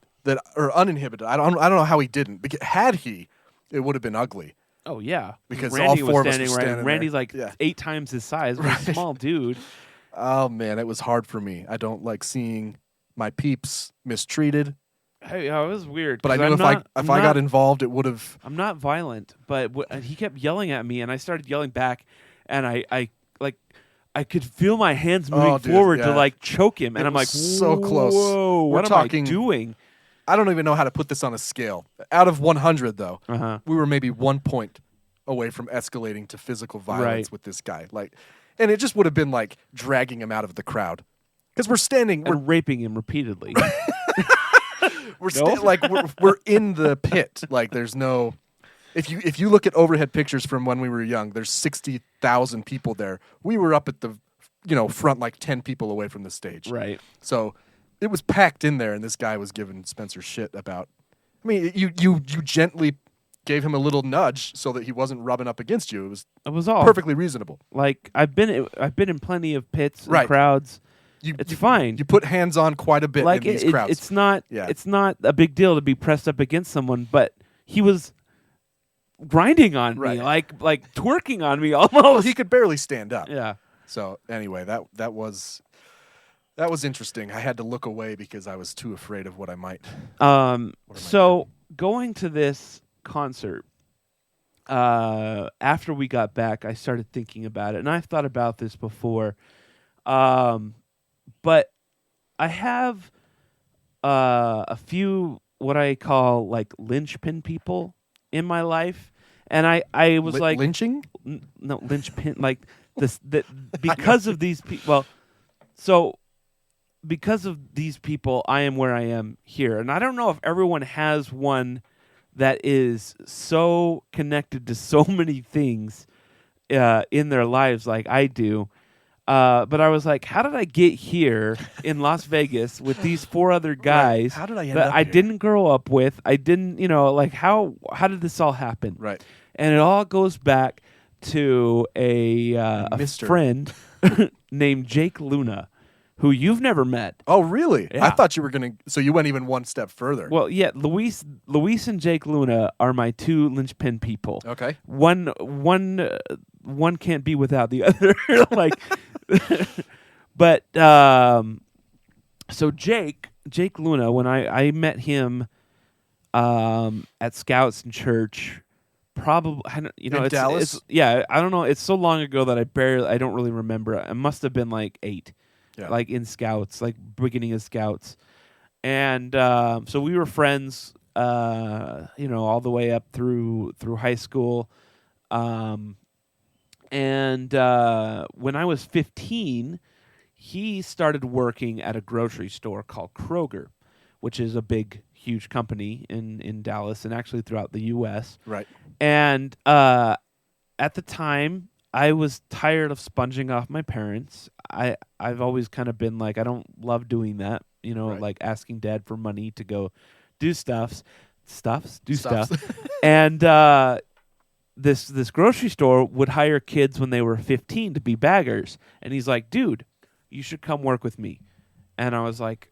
or uninhibited. I don't know how he didn't. Because had he, it would have been ugly. Oh yeah, Because Randy all four was of us were standing right. standing Randy's there. like Yeah. 8 times his size. Right. A small dude. Oh man, it was hard for me. I don't like seeing my peeps mistreated. Hey, it was weird. But I 'cause knew I'm if I not- got involved, it would have. I'm not violent, but he kept yelling at me, and I started yelling back, and I could feel my hands moving dude, forward to yeah. like choke him, and It I'm like, was so close. Whoa, We're what talking- am I doing? I don't even know how to put this on a scale. Out of 100, though, Uh-huh. we were maybe 1 point away from escalating to physical violence Right. with this guy. Like, and it just would have been like dragging him out of the crowd because we're standing. And raping him repeatedly. We're in the pit. Like, there's no. If you look at overhead pictures from when we were young, there's 60,000 people there. We were up at the front, like 10 people away from the stage. Right. So it was packed in there, and this guy was giving Spencer shit about. I mean, you gently gave him a little nudge so that he wasn't rubbing up against you. It was all perfectly reasonable. Like I've been in plenty of pits and Right. crowds. You, It's you- fine. You put hands on quite a bit Like in these crowds. it's not Yeah. it's not a big deal to be pressed up against someone, but he was grinding on Right. me, like twerking on me well, almost. he could barely stand up. Yeah. So anyway, that was interesting. I had to look away because I was too afraid of what I might. So going to this concert, after we got back, I started thinking about it, and I've thought about this before, but I have a few what I call like linchpin people in my life, and I was like lynching. No, linchpin, like this that because of these people. Well, so because of these people, I am where I am here, and I don't know if everyone has one that is so connected to so many things in their lives like I do. But I was like, how did I get here in Las Vegas with these 4 other guys How did I end that up I here? didn't grow up with? I didn't, like how did this all happen? Right. And it all goes back to a Mr. friend named Jake Luna, who you've never met. Oh, really? Yeah. I thought you were gonna. So you went even one step further. Well, yeah, Luis and Jake Luna are my 2 linchpin people. Okay. One can't be without the other. Like, but so Jake Luna, when I met him at Scouts and Church, probably In Dallas? I don't know. It's so long ago that I don't really remember. It must have been like 8. Yeah. Like in Scouts, like beginning of Scouts. And so we were friends, all the way up through high school. And when I was 15, he started working at a grocery store called Kroger, which is a big, huge company in Dallas and actually throughout the U.S. Right. And at the time, I was tired of sponging off my parents. I've always kind of been like, I don't love doing that, Right. like asking dad for money to go do stuff. Stuffs. And this grocery store would hire kids when they were 15 to be baggers. And he's like, dude, you should come work with me. And I was like,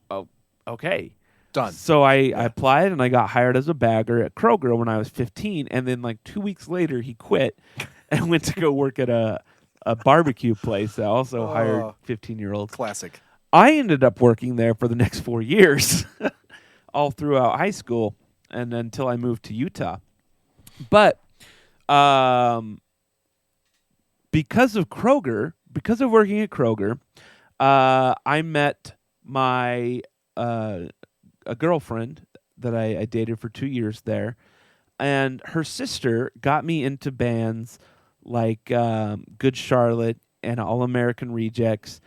oh, okay. Done. So I applied and I got hired as a bagger at Kroger when I was 15. And then like 2 weeks later, he quit and went to go work at a barbecue place that also hired 15-year-olds. Classic. I ended up working there for the next 4 years, all throughout high school and until I moved to Utah. But because of working at Kroger, I met my a girlfriend that I dated for 2 years there, and her sister got me into bands like Good Charlotte and All American Rejects,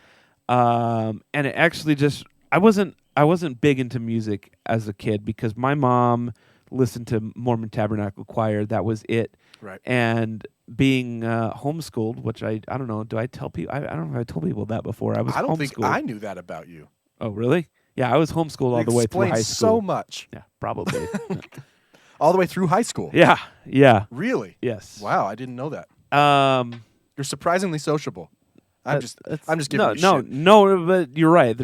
and it actually just I wasn't big into music as a kid because my mom listened to Mormon Tabernacle Choir. That was it. Right. And being homeschooled, which I don't know. Do I tell people? I don't know if I told people that before. I I don't homeschooled. think I knew that about you. Oh, really? Yeah, I was homeschooled all the way through high Explains school. so much. Yeah, probably. All the way through high school. Yeah. Really? Yes. Wow, I didn't know that. You're surprisingly sociable. I'm just giving no, you no, shit. no. But you're right.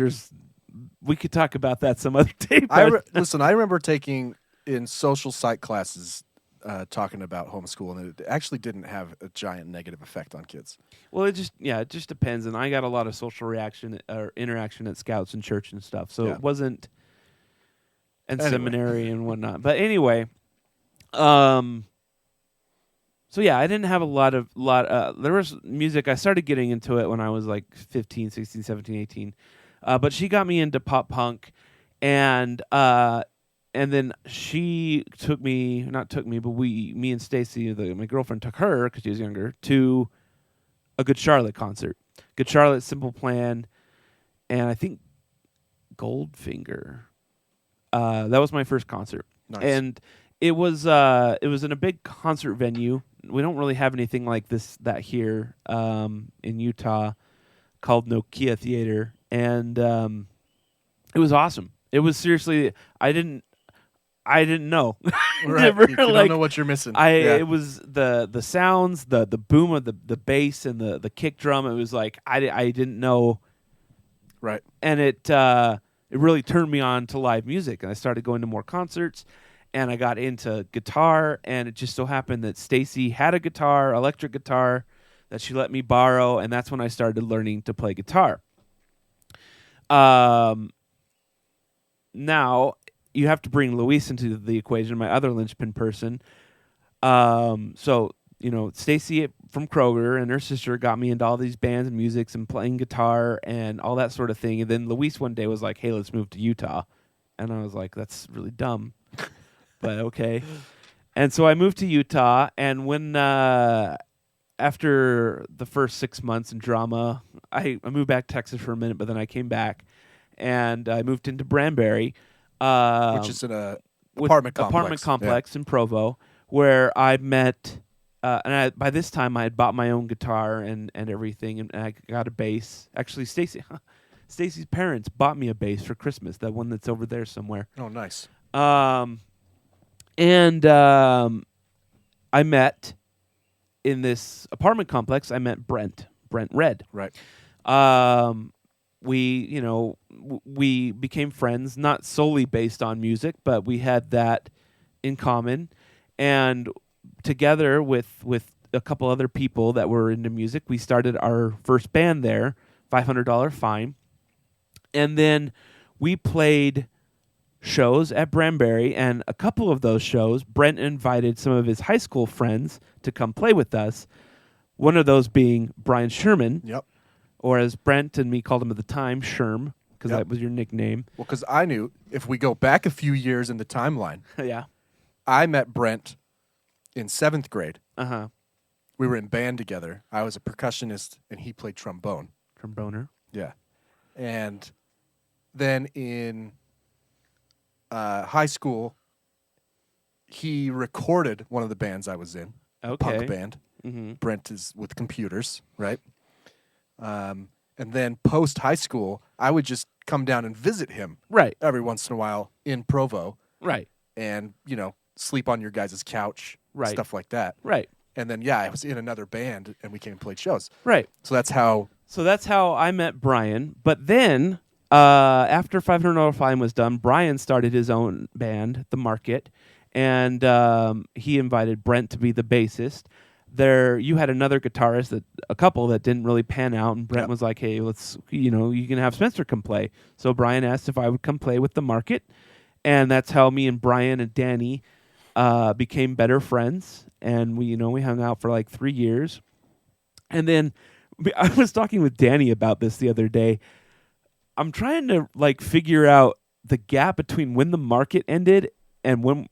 We could talk about that some other day. Listen, I remember taking in social psych classes talking about homeschool, and it actually didn't have a giant negative effect on kids. Well, it just depends. And I got a lot of social reaction or interaction at Scouts and church and stuff, so Yeah. it wasn't, and Anyway. seminary and whatnot. But anyway, so yeah, I didn't have a lot. There was music. I started getting into it when I was like 15, 16, 17, 18. But she got me into pop punk, and then she me and Stacy, my girlfriend, took her because she was younger to a Good Charlotte concert. Good Charlotte, Simple Plan, and I think Goldfinger. That was my first concert, Nice. and it was in a big concert venue. We don't really have anything like that here in Utah, called Nokia Theater, and it was awesome. It was seriously, I didn't know. Right. Never, You don't know what you're missing. It was the sounds, the boom of the bass and the kick drum. It was like I didn't know. Right. And it really turned me on to live music, and I started going to more concerts, and I got into guitar, and it just so happened that Stacy had a guitar, electric guitar, that she let me borrow, and that's when I started learning to play guitar. Now you have to bring Luis into the equation, my other linchpin person. So, Stacy from Kroger and her sister got me into all these bands and musics and playing guitar and all that sort of thing. And then Luis one day was like, "Hey, let's move to Utah." And I was like, "That's really dumb." But okay. And so I moved to Utah, and when after the first 6 months in drama, I moved back to Texas for a minute, but then I came back, and I moved into Branberry, Which is an apartment complex in Provo, where I met, and by this time I had bought my own guitar and everything, and I got a bass. Actually, Stacy's parents bought me a bass for Christmas, that one that's over there somewhere. Oh, nice. And I met in this apartment complex. I met Brent Red. Right. We became friends, not solely based on music, but we had that in common. And together with a couple other people that were into music, we started our first band there, $500 Fine. And then we played shows at Branberry, and a couple of those shows, Brent invited some of his high school friends to come play with us. One of those being Brian Sherman, Yep. or as Brent and me called him at the time, Sherm, because Yep. that was your nickname. Well, because I knew if we go back a few years in the timeline, Yeah. I met Brent in 7th grade. Uh-huh. We were in band together. I was a percussionist, and he played trombone. Tromboner. Yeah. And then in high school, he recorded one of the bands I was in, a Okay. punk band. Mm-hmm. Brent is with computers, right? And then post high school, I would just come down and visit him Right. every once in a while in Provo, Right. and sleep on your guys' couch, Right. stuff like that. Right. And then I was in another band, and we came and played shows. Right. So that's how. So that's how I met Brian. But then, after $500 Fine was done, Brian started his own band, The Market, and he invited Brent to be the bassist. You had another guitarist, a couple that didn't really pan out, and Brent Yep. was like, "Hey, let's, you can have Spencer come play." So Brian asked if I would come play with The Market, and that's how me and Brian and Danny became better friends, and we hung out for like 3 years. And then I was talking with Danny about this the other day. I'm trying to figure out the gap between when The Market ended and when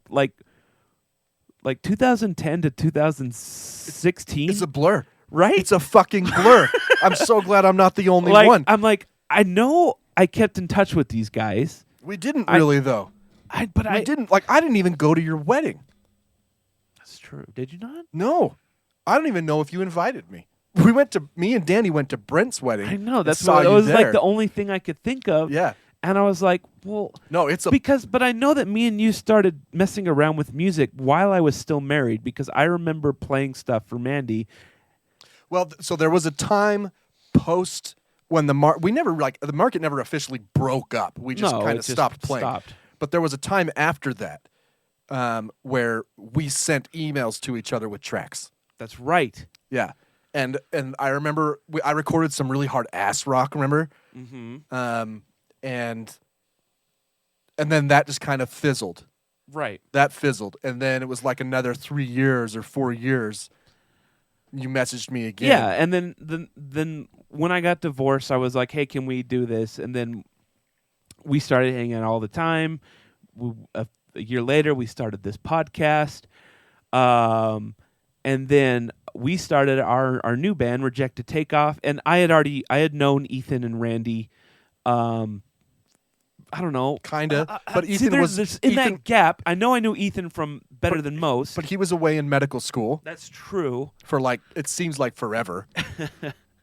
2010 to 2016. It's a blur. Right? It's a fucking blur. I'm so glad I'm not the only like, one. I'm like, I know I kept in touch with these guys. We didn't really, though. I didn't. I didn't even go to your wedding. That's true. Did you not? No. I don't even know if you invited me. Me and Danny went to Brent's wedding. I know. and That's saw what, it you was there. the only thing I could think of. Yeah. And I was like, well, No, it's a. but I know that me and you started messing around with music while I was still married, because I remember playing stuff for Mandy. Well, so there was a time post when the market never officially broke up. We just kind of stopped playing. But there was a time after that where we sent emails to each other with tracks. That's right. Yeah, and I remember I recorded some really hard ass rock. Remember? Mm-hmm. And then that just kind of fizzled. Right. That fizzled, and then it was like another 3 years or 4 years. You messaged me again. Yeah, and then when I got divorced, I was like, "Hey, can we do this?" And then we started hanging out all the time. A year later, we started this podcast, and then we started our new band, Rejected Takeoff. And I had known Ethan and Randy. I don't know, kinda, but Ethan that gap. I knew Ethan from better than most, but he was away in medical school. That's true. For it seems like forever.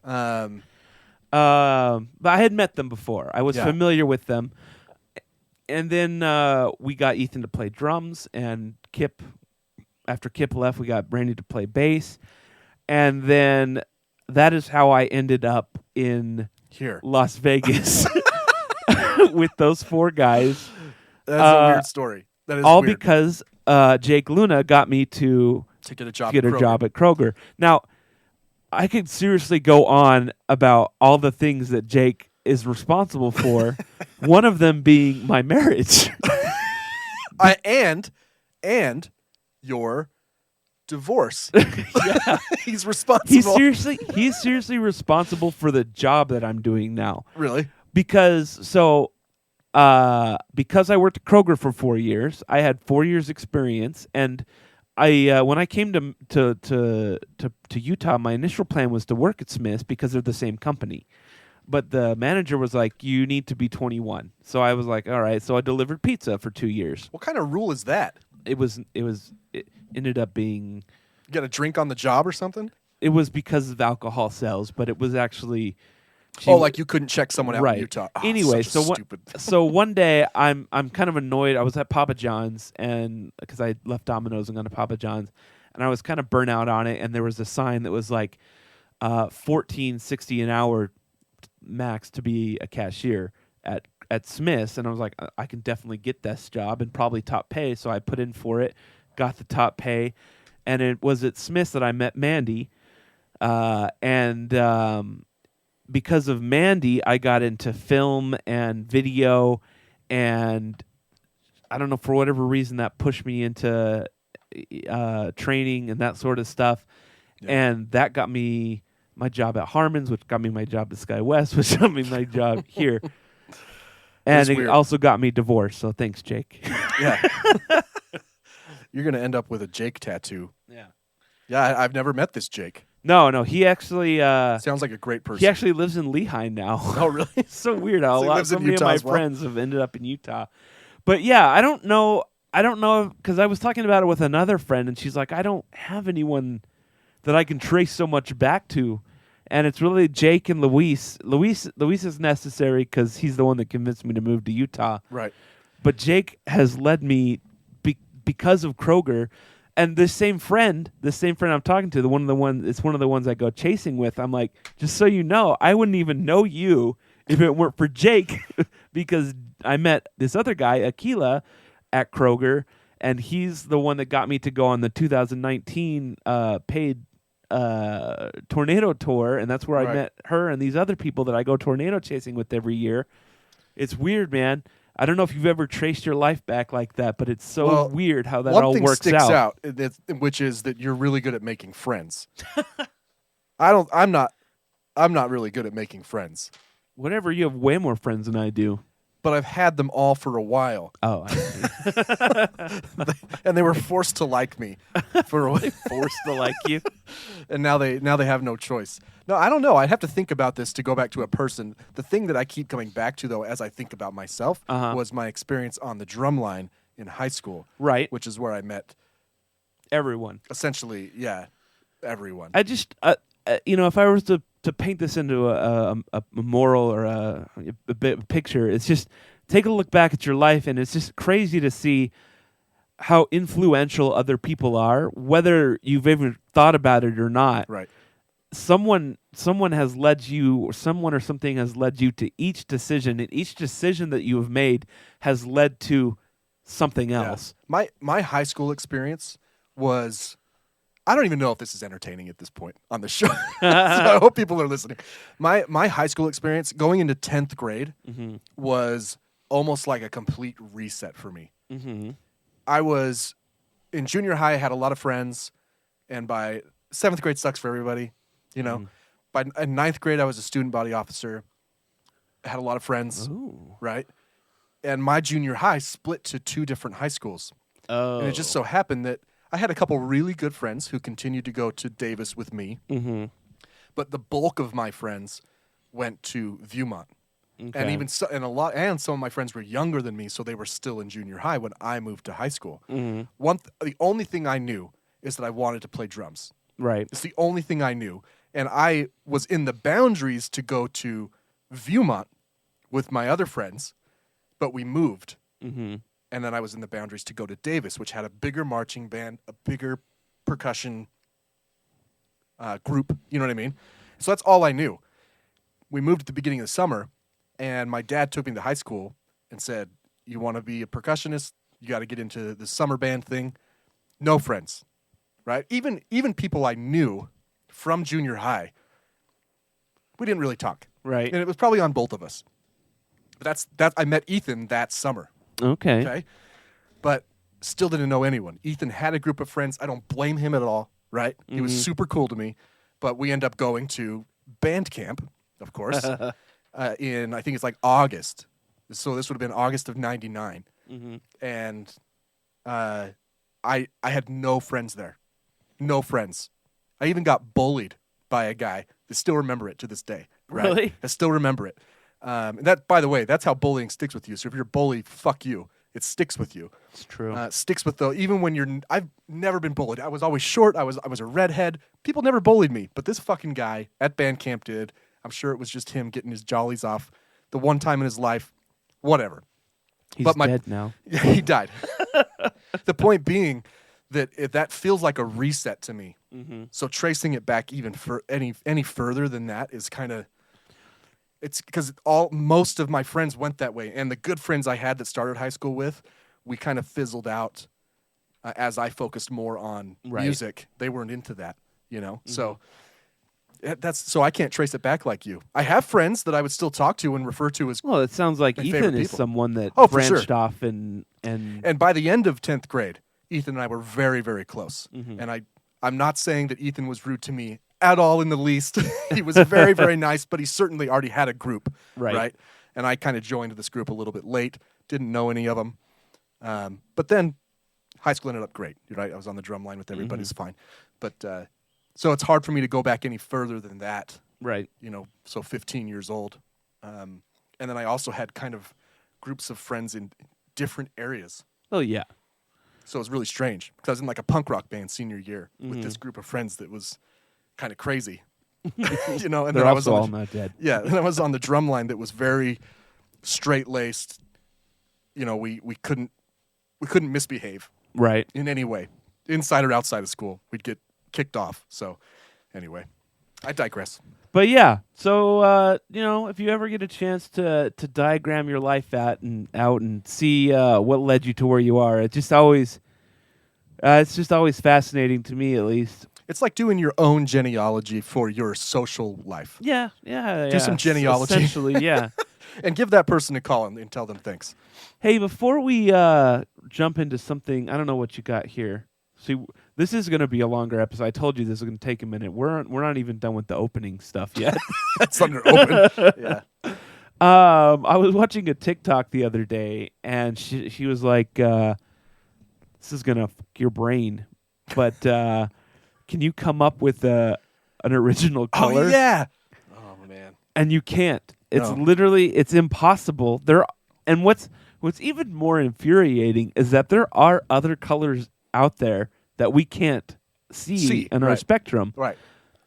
But I had met them before. I was familiar with them, and then we got Ethan to play drums, and after Kip left, we got Randy to play bass, and then that is how I ended up in Las Vegas. With those 4 guys. That's a weird story. That is all weird. because Jake Luna got me to get a job at Kroger. Now, I could seriously go on about all the things that Jake is responsible for, one of them being my marriage. And your divorce. Yeah. He's responsible. He's seriously responsible for the job that I'm doing now. Really? Because I worked at Kroger for 4 years, I had 4 years experience, and I when I came to Utah, my initial plan was to work at Smith's because they're the same company. But the manager was like, "You need to be 21." So I was like, "All right." So I delivered pizza for 2 years. What kind of rule is that? It ended up being you get a drink on the job or something? It was because of alcohol sales, but it was actually like you couldn't check someone out right. in Utah. Oh, anyway, stupid. So one day I'm kind of annoyed. I was at Papa John's and because I left Domino's and gone to Papa John's, and I was kind of burnt out on it. And there was a sign that was like $14.60 an hour max to be a cashier at Smith's, and I was like, I can definitely get this job and probably top pay. So I put in for it, got the top pay, and it was at Smith's that I met Mandy, because of Mandy, I got into film and video, and I don't know, for whatever reason, that pushed me into training and that sort of stuff. Yeah. And that got me my job at Harmon's, which got me my job at Sky West, which got me my job here. And it also got me divorced, so thanks, Jake. Yeah. You're going to end up with a Jake tattoo. Yeah. Yeah, I've never met this Jake. No, he actually... sounds like a great person. He actually lives in Lehigh now. Oh, really? It's so weird how so many of my friends have ended up in Utah. But yeah, I don't know, because I was talking about it with another friend, and she's like, I don't have anyone that I can trace so much back to. And it's really Jake and Luis. Luis is necessary because he's the one that convinced me to move to Utah. Right. But Jake has led me because of Kroger. And this same friend I'm talking to, it's one of the ones I go chasing with. I'm like, just so you know, I wouldn't even know you if it weren't for Jake, because I met this other guy, Aquila, at Kroger, and he's the one that got me to go on the 2019 paid tornado tour, and that's where I met her and these other people that I go tornado chasing with every year. It's weird, man. I don't know if you've ever traced your life back like that, but it's so weird how that all works out. One thing sticks out, which is that you're really good at making friends. I'm not really good at making friends. Whatever, you have way more friends than I do. But I've had them all for a while. Oh, I see. And they were forced to like me for a while. Forced to like you? And now they have no choice. No, I don't know. I'd have to think about this to go back to a person. The thing that I keep coming back to, though, as I think about myself, was my experience on the drum line in high school. Right. Which is where I met everyone. Essentially, yeah, everyone. I just, if I was to paint this into a moral or a picture, it's just take a look back at your life, and it's just crazy to see how influential other people are, whether you've ever thought about it or not. Right. someone has led you, or someone or something has led you to each decision, and each decision that you have made has led to something else. My high school experience was, I don't even know if this is entertaining at this point on the show. So I hope people are listening. My high school experience going into 10th grade was almost like a complete reset for me. I was in junior high, I had a lot of friends, and by 7th grade sucks for everybody, you know. By in 9th grade, I was a student body officer. I had a lot of friends, right? And my junior high split to 2 different high schools. And it just so happened that I had a couple really good friends who continued to go to Davis with me. But the bulk of my friends went to Viewmont. And even and some of my friends were younger than me, so they were still in junior high when I moved to high school. The only thing I knew is that I wanted to play drums. Right. It's the only thing I knew. And I was in the boundaries to go to Viewmont with my other friends, but we moved. And then I was in the boundaries to go to Davis, which had a bigger marching band, a bigger percussion group. You know what I mean? So that's all I knew. We moved at the beginning of the summer, and my dad took me to high school and said, you want to be a percussionist? You got to get into the summer band thing. No friends, right? Even people I knew from junior high, we didn't really talk. Right. And it was probably on both of us. But I met Ethan that summer. Okay. But still didn't know anyone. Ethan had a group of friends. I don't blame him at all, right? He was super cool to me. But we end up going to band camp, of course, in, I think it's like August. So this would have been August of 99. And I had no friends there. No friends. I even got bullied by a guy. I still remember it to this day. Right? Really? I still remember it. And that, by the way, that's how bullying sticks with you. So if you're bullied, fuck you. It sticks with you. It's true. Sticks with even when I've never been bullied. I was always short. I was a redhead. People never bullied me, but this fucking guy at band camp did. I'm sure it was just him getting his jollies off the one time in his life. Whatever. He's dead now. Yeah, he died. The point being that that feels like a reset to me. So tracing it back even for any further than that is kind of. It's because most of my friends went that way, and the good friends I had that started high school with, we kind of fizzled out as I focused more on music. They weren't into that, you know. So so I can't trace it back like you. I have friends that I would still talk to and refer to as. Well, it sounds like my Ethan favorite is people. someone that For branched sure. off and by the end of 10th grade, Ethan and I were very, very close. And I'm not saying that Ethan was rude to me at all in the least. He was very, very nice, but he certainly already had a group, right? And I kind of joined this group a little bit late, didn't know any of them. But then high school ended up great, right? I was on the drum line with everybody, it's fine. But so it's hard for me to go back any further than that, right? You know, so 15 years old. And then I also had kind of groups of friends in different areas. Oh, yeah. So it was really strange because I was in like a punk rock band senior year with this group of friends that was kind of crazy, you know. And They're then I was also all on not dead. Yeah, and I was on the drum line that was very straight laced. You know, we couldn't misbehave Right. in any way, inside or outside of school. We'd get kicked off. So anyway, I digress. But yeah, so you know, if you ever get a chance to diagram your life out and see what led you to where you are, it's just always fascinating to me, at least. It's like doing your own genealogy for your social life. Yeah. Do some genealogy. Essentially, yeah. And give that person a call and tell them thanks. Hey, before we jump into something, I don't know what you got here. See, this is going to be a longer episode. I told you this is going to take a minute. We're not even done with the opening stuff yet. It's under open. Yeah. I was watching a TikTok the other day, and she was like, "This is going to fuck your brain, but can you come up with an original color?" Oh yeah. Oh man. And you can't. It's No. literally impossible. And what's even more infuriating is that there are other colors out there that we can't see in our right. spectrum. Right.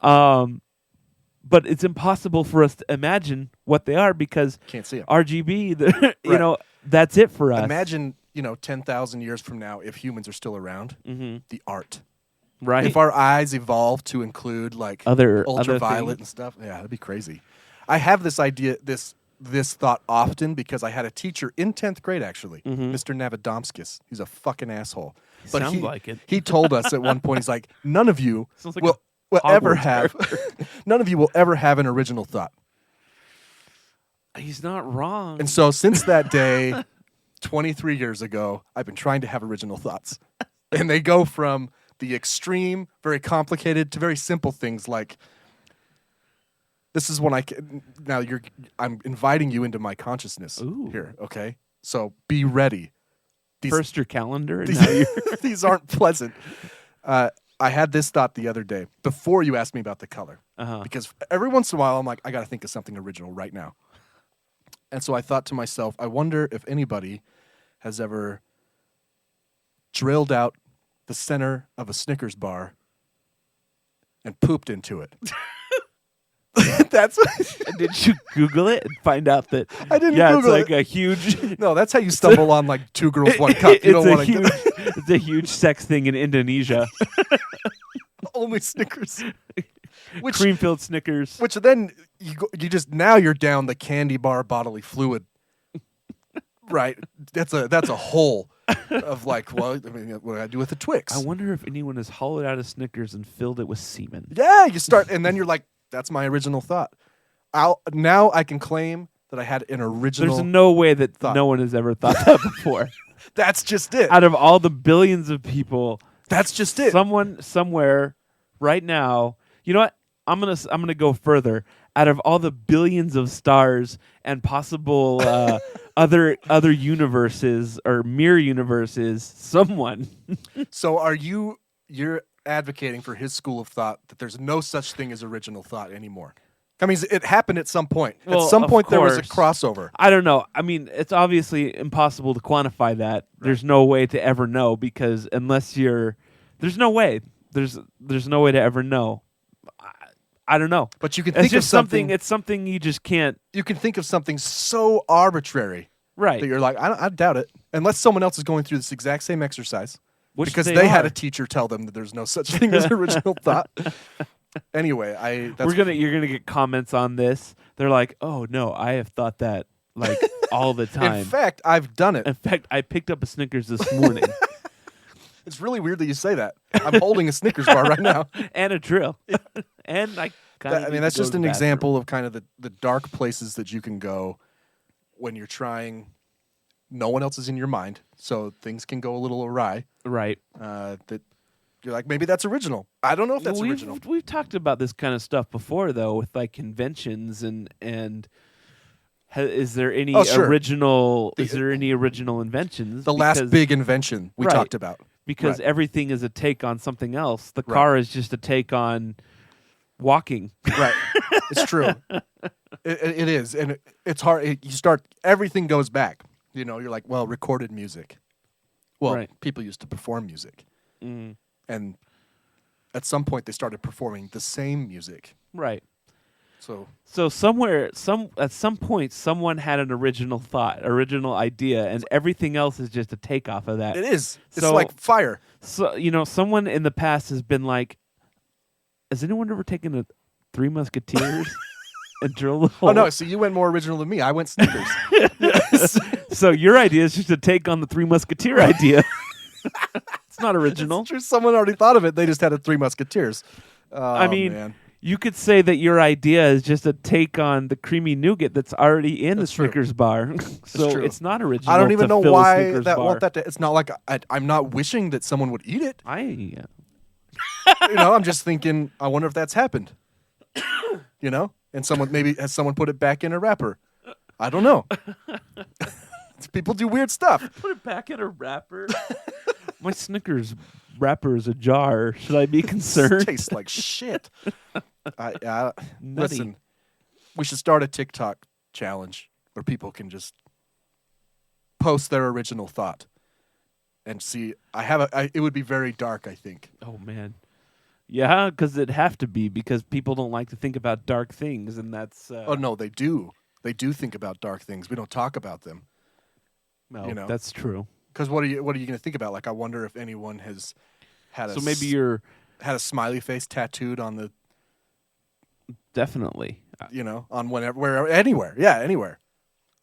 But it's impossible for us to imagine what they are because Can't see 'em. RGB, you Right. know, that's it for us. Imagine, 10,000 years from now, if humans are still around, the art Right. If our eyes evolved to include like Other ultraviolet things. and stuff, yeah, that'd be crazy. I have this idea, this thought often because I had a teacher in 10th grade actually, Mr. Navadomskis. He's a fucking asshole. Sounds like it. He told us at one point, he's like, none of you Sounds like will a ever Hogwarts have, none of you will ever have an original thought. He's not wrong. And so since that day, 23 years ago, I've been trying to have original thoughts. And they go from the extreme, very complicated, to very simple things like, this is when I'm inviting you into my consciousness here, okay? So be ready. First your calendar, and now you're... These aren't pleasant. I had this thought the other day before you asked me about the color. Because every once in a while, I'm like, I got to think of something original right now. And so I thought to myself, I wonder if anybody has ever drilled out the center of a Snickers bar and pooped into it. That's Did you Google it and find out that? I didn't Yeah, Google it's like it. a huge. No, that's how you stumble on like Two Girls, One Cup. You don't want to It's a huge sex thing in Indonesia. only Snickers. Which Cream-filled Snickers. Which then now you're down the candy bar bodily fluid. Right. That's a hole of like, well, I mean, what do I do with the Twix? I wonder if anyone has hollowed out a Snickers and filled it with semen. Yeah, you start, and then you're like, that's my original thought. Now I can claim that I had an original. There's no way that thought. no one has ever thought that before. That's just it. Out of all the billions of people, That's just it. someone somewhere right now. You know what? I'm gonna go further. Out of all the billions of stars and possible other universes or mirror universes, someone. So you're advocating for his school of thought that there's no such thing as original thought anymore? I mean, it happened at some point. Well, at some of point there was a course. crossover. I don't know. I mean, it's obviously impossible to quantify that. There's no way to ever know because unless there's no way. There's no way to ever know. I don't know. But you can It's think of just something. something. It's something you just can't. You can think of something so arbitrary Right. that you're like, I doubt it, unless someone else is going through this exact same exercise. Which because they had are. a teacher tell them that there's no such thing as original thought. Anyway, You're gonna get comments on this. They're like, "Oh no, I have thought that like all the time." In fact, I've done it. In fact, I picked up a Snickers this morning It's really weird that you say that. I'm holding a Snickers bar right now. and a drill, and I kind of. I mean, that's just an example of kind of the dark places that you can go when you're trying. No one else is in your mind, so things can go a little awry. Right. That you're like, maybe that's original. I don't know if that's original. We've talked about this kind of stuff before, though, with like conventions and is there any sure. original? Is there any original inventions? The last big invention we Right. talked about. Because Right. everything is a take on something else. The Right. car is just a take on walking. Right. It's true. It is. And it's hard. Everything goes back. You know, you're like, well, recorded music. Well, Right. people used to perform music. Mm. And at some point, they started performing the same music. Right. So So at some point, someone had an original thought, original idea, and everything else is just a takeoff of that. it is. It's So- like fire. So someone in the past has been like, has anyone ever taken a Three Musketeers and drilled a hole? Oh, no. So you went more original than me. I went Snickers. Yes. So your idea is just to take on the Three Musketeer idea. It's not original. It's true. Someone already thought of it. They just had a Three Musketeers. Oh, I mean, man. you could say that your idea is just a take on the creamy nougat that's already in That's the true. Snickers bar. So true. it's not original. I don't even to know fill a why Snickers that bar. want that. It's not like I'm not wishing that someone would eat it. You I'm just thinking. I wonder if that's happened. And has someone put it back in a wrapper. I don't know. People do weird stuff. put it back in a wrapper. My Snickers wrapper is ajar. Should I be concerned? It tastes like shit. Nutty. Listen, we should start a TikTok challenge where people can just post their original thought and see. It would be very dark, I think. Oh man, yeah, because it'd have to be because people don't like to think about dark things, and that's. Oh no, they do. They do think about dark things. We don't talk about them. No, that's true. Because what are you going to think about? Like, I wonder if anyone has had So maybe you're had a smiley face tattooed on the, Definitely. on wherever, anywhere. Yeah, anywhere.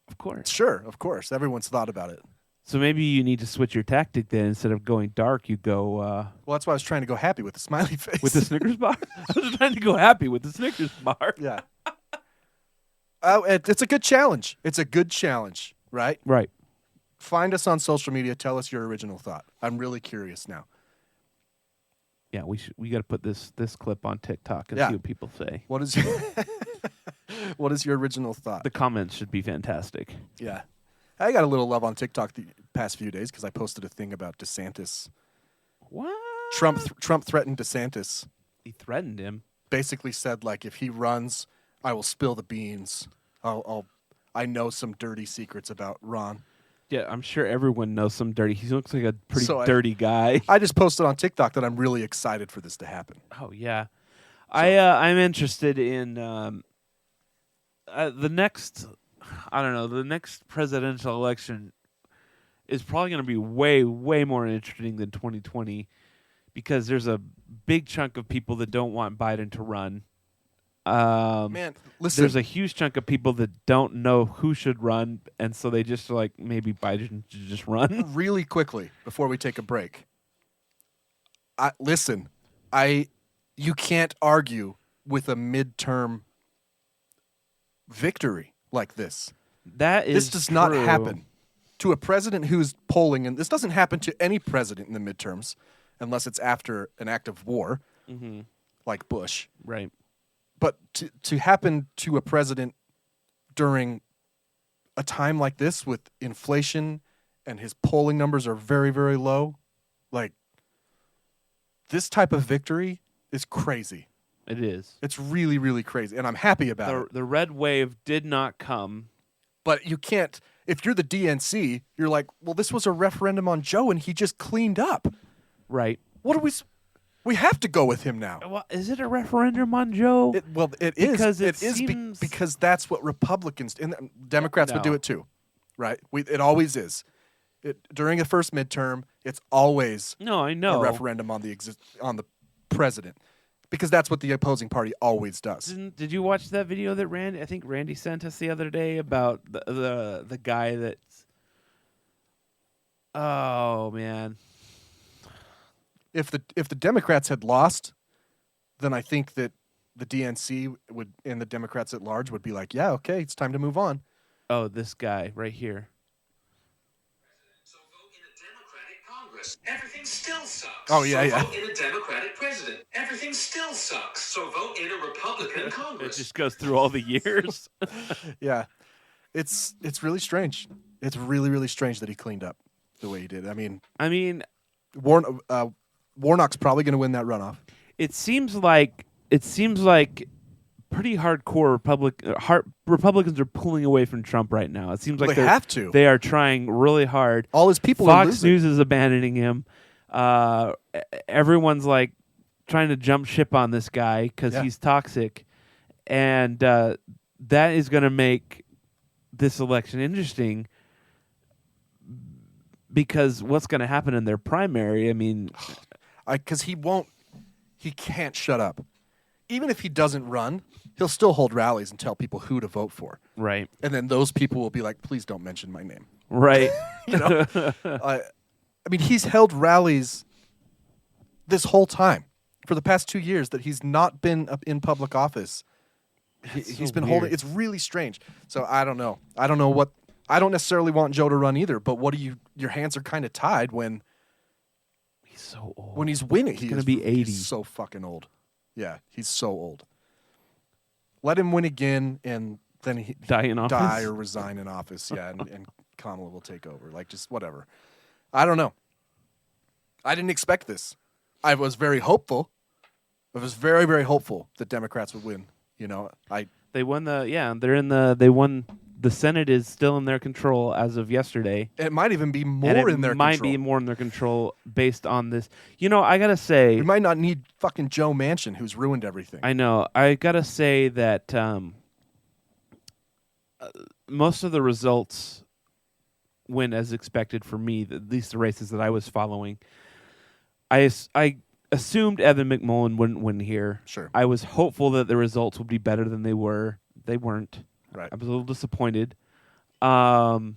Of course. Sure, of course. Everyone's thought about it. So maybe you need to switch your tactic then. Instead of going dark, you go Well, that's why I was trying to go happy with the smiley face. with the Snickers bar. I was trying to go happy with the Snickers bar. Yeah. It's a good challenge. It's a good challenge, right? Right. Find us on social media. Tell us your original thought. I'm really curious now. Yeah, we got to put this clip on TikTok and Yeah. see what people say. What is what is your original thought? The comments should be fantastic. Yeah. I got a little love on TikTok the past few days because I posted a thing about DeSantis. What? Trump threatened DeSantis. He threatened him. Basically said, like, if he runs, I will spill the beans. I know some dirty secrets about Ron. Yeah, I'm sure everyone knows some dirty. He looks like a pretty So dirty guy. I just posted on TikTok that I'm really excited for this to happen. Oh yeah, I'm interested in the next. I don't know. The next presidential election is probably going to be way more interesting than 2020 because there's a big chunk of people that don't want Biden to run. Man, listen. There's a huge chunk of people that don't know who should run, and so they just like maybe Biden should just run. Really quickly before we take a break. You can't argue with a midterm victory like this. That is This does not true. happen to a president who's polling, and this doesn't happen to any president in the midterms unless it's after an act of war, like Bush. Right. But to happen to a president during a time like this with inflation and his polling numbers are very, very low, like this type of victory is crazy. It is. It's really, really crazy, and I'm happy about it. The red wave did not come. But you can't, if you're the DNC, you're like, well, this was a referendum on Joe, and he just cleaned up. Right. What are we have to go with him now. Well, is it a referendum on Joe? It is. Because it is seems... because that's what Republicans and Democrats would do No. it too, right? It always is. During the first midterm, it's always No, I know. a referendum on the president, because that's what the opposing party always does. Did you watch that video that Randy sent us the other day about the guy that's... Oh man. If the Democrats had lost, then I think that the DNC would and the Democrats at large would be like, yeah, okay, it's time to move on. Oh, this guy right here. So vote in a Democratic Congress. Everything still sucks. Oh, yeah, so yeah. vote in a Democratic president. Everything still sucks. So vote in a Republican It Congress. just goes through all the years. Yeah, it's really strange. It's really, really strange that he cleaned up the way he did. I mean, Warnock's probably going to win that runoff. it seems like pretty hardcore Republicans are pulling away from Trump right now. It seems like They have to. They are trying really hard. All his people are Fox losing. News is abandoning him. Everyone's like trying to jump ship on this guy because Yeah. he's toxic, and that is going to make this election interesting. Because what's going to happen in their primary? I mean, Because he can't shut up. Even if he doesn't run, he'll still hold rallies and tell people who to vote for. right, And then those people will be like, please don't mention my name. right. You know? I mean, he's held rallies this whole time. For the past 2 years that he's not been up in public office. He's so been weird. holding. It's really strange. So I don't know. I don't necessarily want Joe to run either, but your hands are kind of tied when He's so old. when he's winning. He's gonna be 80. He's so fucking old. Yeah, he's so old. Let him win again, and then he Die in office? die or resign in office. Yeah, and Kamala will take over. Like, just whatever. I don't know. I didn't expect this. I was very hopeful. I was very, very hopeful that Democrats would win. You know, They won they won. The Senate is still in their control as of yesterday. it might even be And more it in their might control. be more in their control based on this. You know, I gotta say, We might not need fucking Joe Manchin, who's ruined everything. I know. I gotta say that most of the results went as expected for me. At least the races that I was following. I assumed Evan McMullen wouldn't win here. Sure. I was hopeful that the results would be better than they were. They weren't. Right. I was a little disappointed. Lauren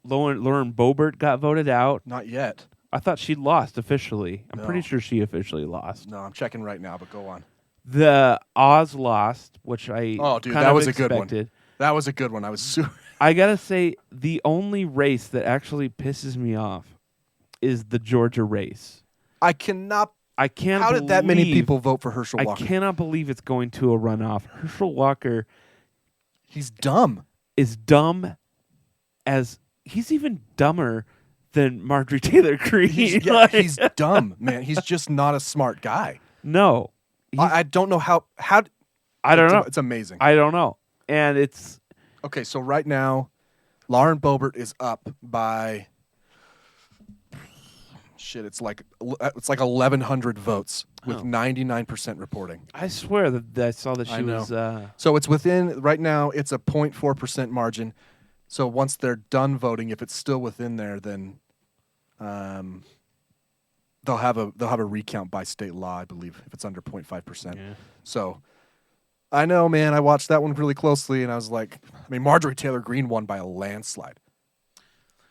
Boebert got voted out. Not yet. I thought she'd lost officially. I'm No. pretty sure she officially lost. No, I'm checking right now, but go on. The Oz lost, which I Dude, kind that of was expected. a good one. That was a good one. I was super. I gotta say, the only race that actually pisses me off is the Georgia race. I cannot. I can't. How did that many believe- people vote for Herschel I Walker? cannot believe it's going to a runoff. Herschel Walker He's dumb. is dumb as he's even dumber than Marjorie Taylor Greene. He's dumb, man. He's just not a smart guy. No, I don't know how. I don't know. It's amazing. I don't know, and it's Okay, so right now, Lauren Boebert is up by it's like 1,100 votes with 99% reporting. I swear that I saw that I she know. was. So it's within right now. It's a 0.4% margin. So once they're done voting, if it's still within there, then they'll have a recount by state law, I believe, if it's under 0.5%. Yeah. So I know, man. I watched that one really closely, and I was like, Marjorie Taylor Greene won by a landslide.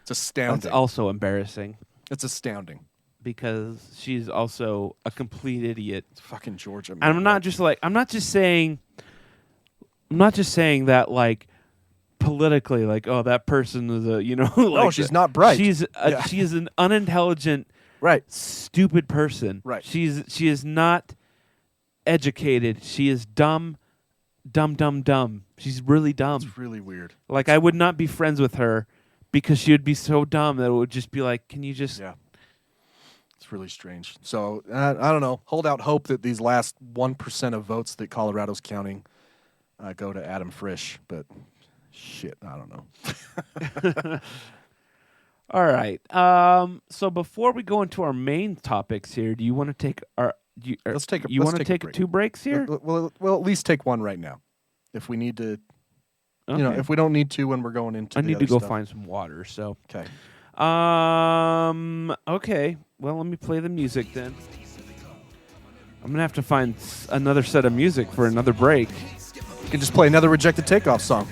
It's astounding. That's also embarrassing It's astounding. because she's also a complete idiot. It's fucking Georgia, man. And I'm not just saying that like politically, like, oh, that person is a, like she's not bright. She is an unintelligent, right, stupid person. Right. She is not educated. She is dumb. She's really dumb. It's really weird. Like, I would not be friends with her because she would be so dumb that it would just be like, can you just... Yeah. It's really strange. So, I don't know. Hold out hope that these last 1% of votes that Colorado's counting go to Adam Frisch, but shit, I don't know. All right. So before we go into our main topics here, do you want to take our... Let's take a You want to break. take 2 breaks here? We'll at least take one right now. If we need to, Okay. if we don't need to when we're going into I the need other to go stuff. find some water, so... Okay. Okay. Well, let me play the music then. I'm going to have to find another set of music for another break. You can just play another Rejected Takeoff song.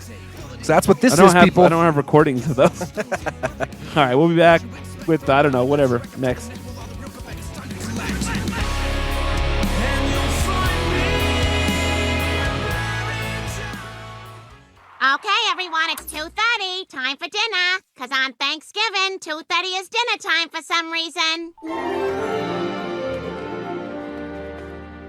So that's what this I don't is, have, people. I don't have recordings of those. All right, we'll be back with, I don't know, whatever, next. Okay, everyone, it's 2:30. Time for dinner. 'Cause on Thanksgiving, 2:30 is dinner time for some reason.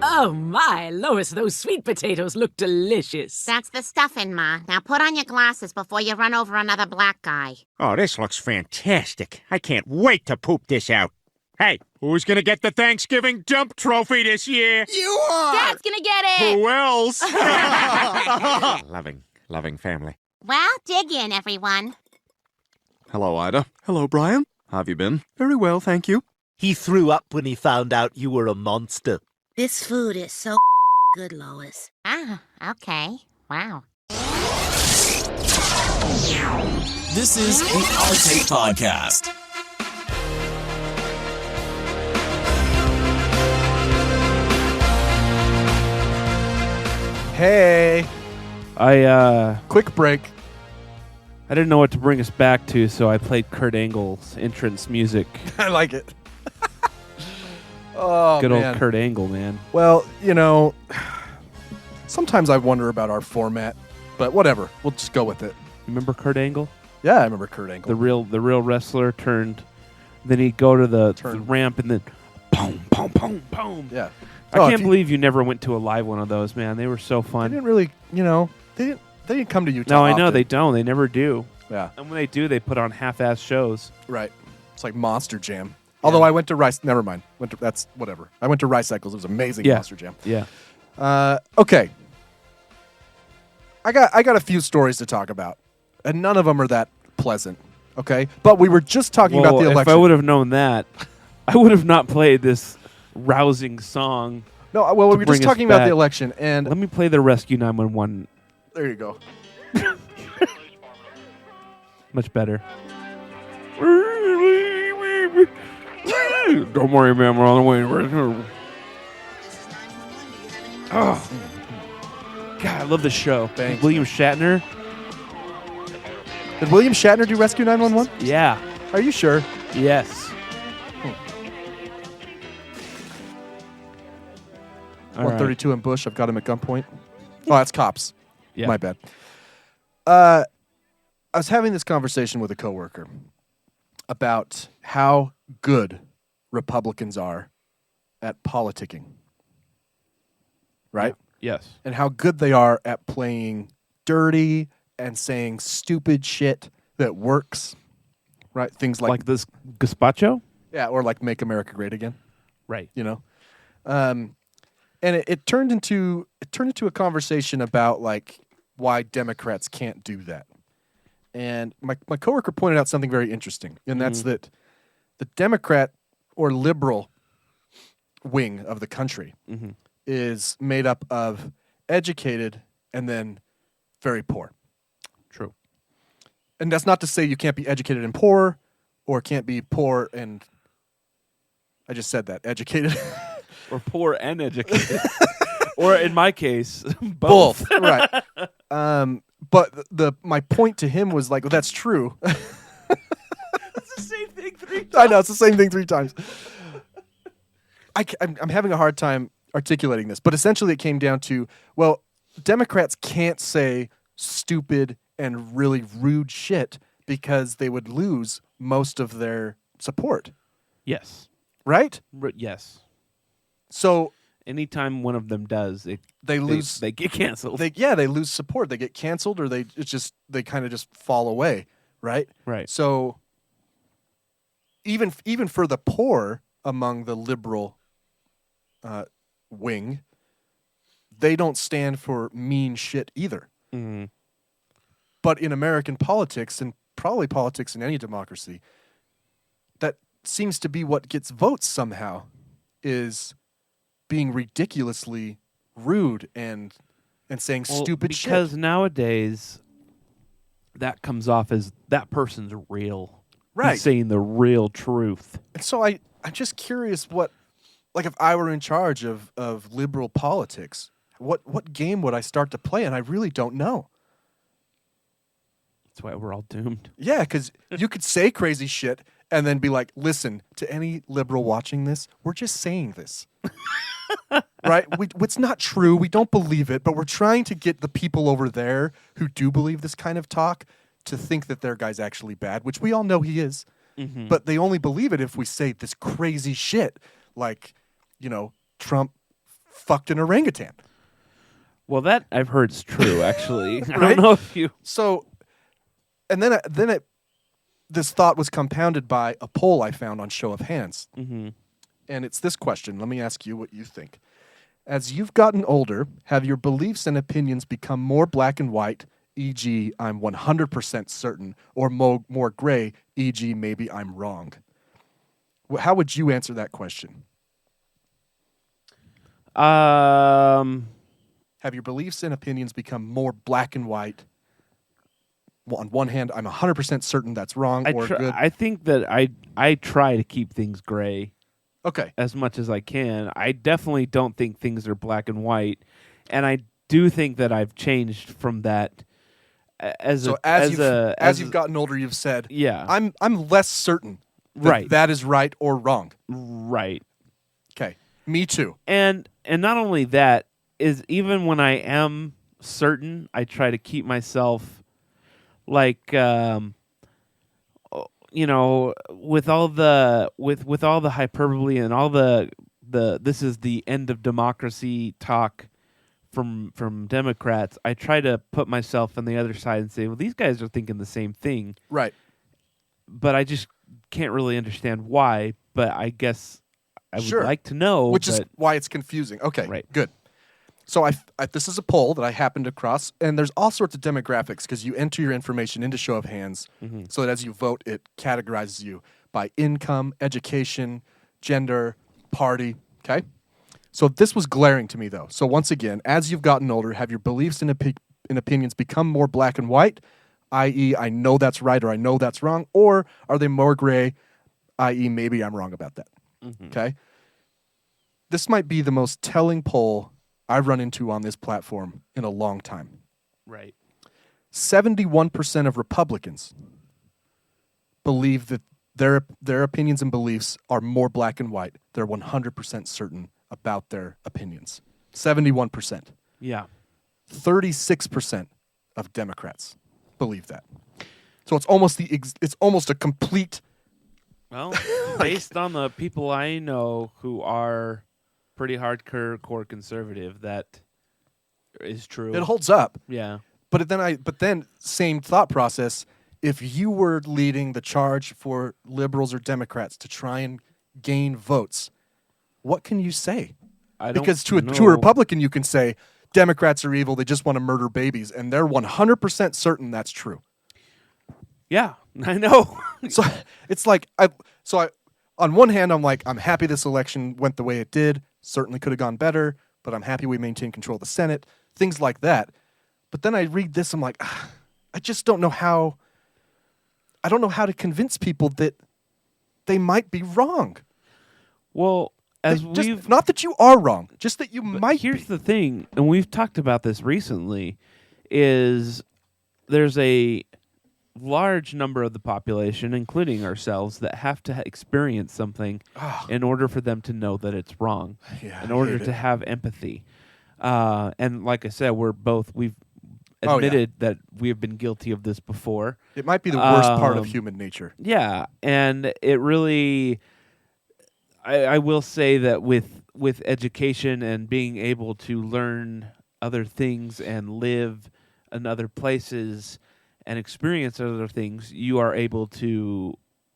Oh, my, Lois, those sweet potatoes look delicious. That's the stuffing, Ma. Now put on your glasses before you run over another black guy. Oh, this looks fantastic. I can't wait to poop this out. Hey, who's gonna get the Thanksgiving dump trophy this year? You are! Dad's gonna get it! Who else? Loving family. Well, dig in, everyone. Hello, Ida. Hello, Brian. How have you been? Very well, thank you. He threw up when he found out you were a monster. This food is so good, Lois. Ah, okay. Wow. This is the Our Take Podcast. Hey. Quick break. I didn't know what to bring us back to, so I played Kurt Angle's entrance music. I like it. Oh, Good man. old Kurt Angle, man. Well, sometimes I wonder about our format, but whatever. We'll just go with it. You remember Kurt Angle? Yeah, I remember Kurt Angle. The real wrestler turned. Then he'd go to the ramp and then boom, boom, boom, boom. Yeah. I can't believe you never went to a live one of those, man. They were so fun. They didn't really, they didn't come to Utah. No, I know often. they don't. They never do. Yeah. And when they do, they put on half-ass shows. Right. It's like Monster Jam. Although I went to Rice. Never mind. That's whatever. I went to Rice Cycles. It was amazing. Yeah. Monster Jam. Yeah. Okay. I got a few stories to talk about, and none of them are that pleasant. Okay, but we were just talking about the election. If I would have known that, I would have not played this rousing song. No, well, we were just talking about the election, and let me play the Rescue 911. There you go. Much better. Don't worry, man. We're on the way. Oh, God, I love this show. Thanks. William Shatner. Did William Shatner do Rescue 911? Yeah. Are you sure? Yes. All 132 in Bush. I've got him at gunpoint. Oh, that's cops. Yeah. My bad. I was having this conversation with a coworker about how good Republicans are at politicking. Right? Yes. And how good they are at playing dirty and saying stupid shit that works. Right? Things like this gazpacho? Yeah, or like Make America Great Again. Right. You know? And it turned into a conversation about like why Democrats can't do that. And my coworker pointed out something very interesting, and that's that the Democrat or liberal wing of the country is made up of educated and then very poor. True. And that's not to say you can't be educated and poor, or can't be poor and I just said that, educated. Or poor and educated. Or in my case, both. Right. But my point to him was like, well, that's true. It's the same thing 3 times. I know, it's the same thing 3 times. I'm having a hard time articulating this, but essentially it came down to, well, Democrats can't say stupid and really rude shit because they would lose most of their support. Yes. Right? Yes. So anytime one of them does, they lose. They get canceled. They lose support. They get canceled, or they kind of just fall away. Right. Right. So even for the poor among the liberal wing, they don't stand for mean shit either. Mm-hmm. But in American politics, and probably politics in any democracy, that seems to be what gets votes somehow, is being ridiculously rude and saying stupid shit. Because nowadays, that comes off as that person's real. Right. He's saying the real truth. And so I'm just curious what, like if I were in charge of liberal politics, what game would I start to play? And I really don't know. That's why we're all doomed. Yeah, because you could say crazy shit and then be like, listen, to any liberal watching this, we're just saying this. Right? It's not true. We don't believe it, but we're trying to get the people over there who do believe this kind of talk to think that their guy's actually bad, which we all know he is. Mm-hmm. But they only believe it if we say this crazy shit like, Trump fucked an orangutan. Well, that I've heard is true, actually. I Right? don't know if you... So, and then this thought was compounded by a poll I found on Show of Hands. Mm-hmm. And it's this question. Let me ask you what you think. As you've gotten older, have your beliefs and opinions become more black and white, e.g., I'm 100% certain, or more gray, e.g., maybe I'm wrong? How would you answer that question? Have your beliefs and opinions become more black and white? Well, on one hand, I'm 100% certain that's wrong or good. I think that I try to keep things gray. Okay. As much as I can. I definitely don't think things are black and white, and I do think that I've changed from that. As you've gotten older, you've said, yeah, I'm less certain that that is right or wrong. Right. Okay. Me too. And not only that, is even when I am certain, I try to keep myself like with all the hyperbole and all the this is the end of democracy talk from Democrats, I try to put myself on the other side and say, well, these guys are thinking the same thing. Right. But I just can't really understand why, but I guess I would Sure. like to know. Which is why it's confusing. Okay, Right. Good. So this is a poll that I happened across, and there's all sorts of demographics because you enter your information into Show of Hands so that as you vote, it categorizes you by income, education, gender, party, okay? So this was glaring to me, though. So once again, as you've gotten older, have your beliefs and opinions become more black and white, i.e., I know that's right or I know that's wrong, or are they more gray, i.e., maybe I'm wrong about that, okay? This might be the most telling poll I've run into on this platform in a long time. Right. 71% of Republicans believe that their opinions and beliefs are more black and white. They're 100% certain about their opinions. 71%. Yeah. 36% of Democrats believe that. So it's almost it's almost a complete. Well, based on the people I know who are pretty hardcore core conservative, that is true. It holds up. Yeah. But then same thought process. If you were leading the charge for liberals or Democrats to try and gain votes, what can you say? Because to a Republican, you can say Democrats are evil. They just want to murder babies, and they're 100% certain that's true. Yeah, I know. So it's like on one hand, I'm like, I'm happy this election went the way it did. Certainly could have gone better, but I'm happy we maintained control of the Senate. Things like that. But then I read this, I'm like, I just don't know how. I don't know how to convince people that they might be wrong. Well, not that you are wrong, just that you might. Here's the thing, and we've talked about this recently, is there's a large number of the population, including ourselves, that have to experience something in order for them to know that it's wrong. Yeah, in order to have empathy. And like I said, we've admitted that we have been guilty of this before. It might be the worst part of human nature. Yeah, and it really, I will say that with education and being able to learn other things and live in other places and experience other things, you are able to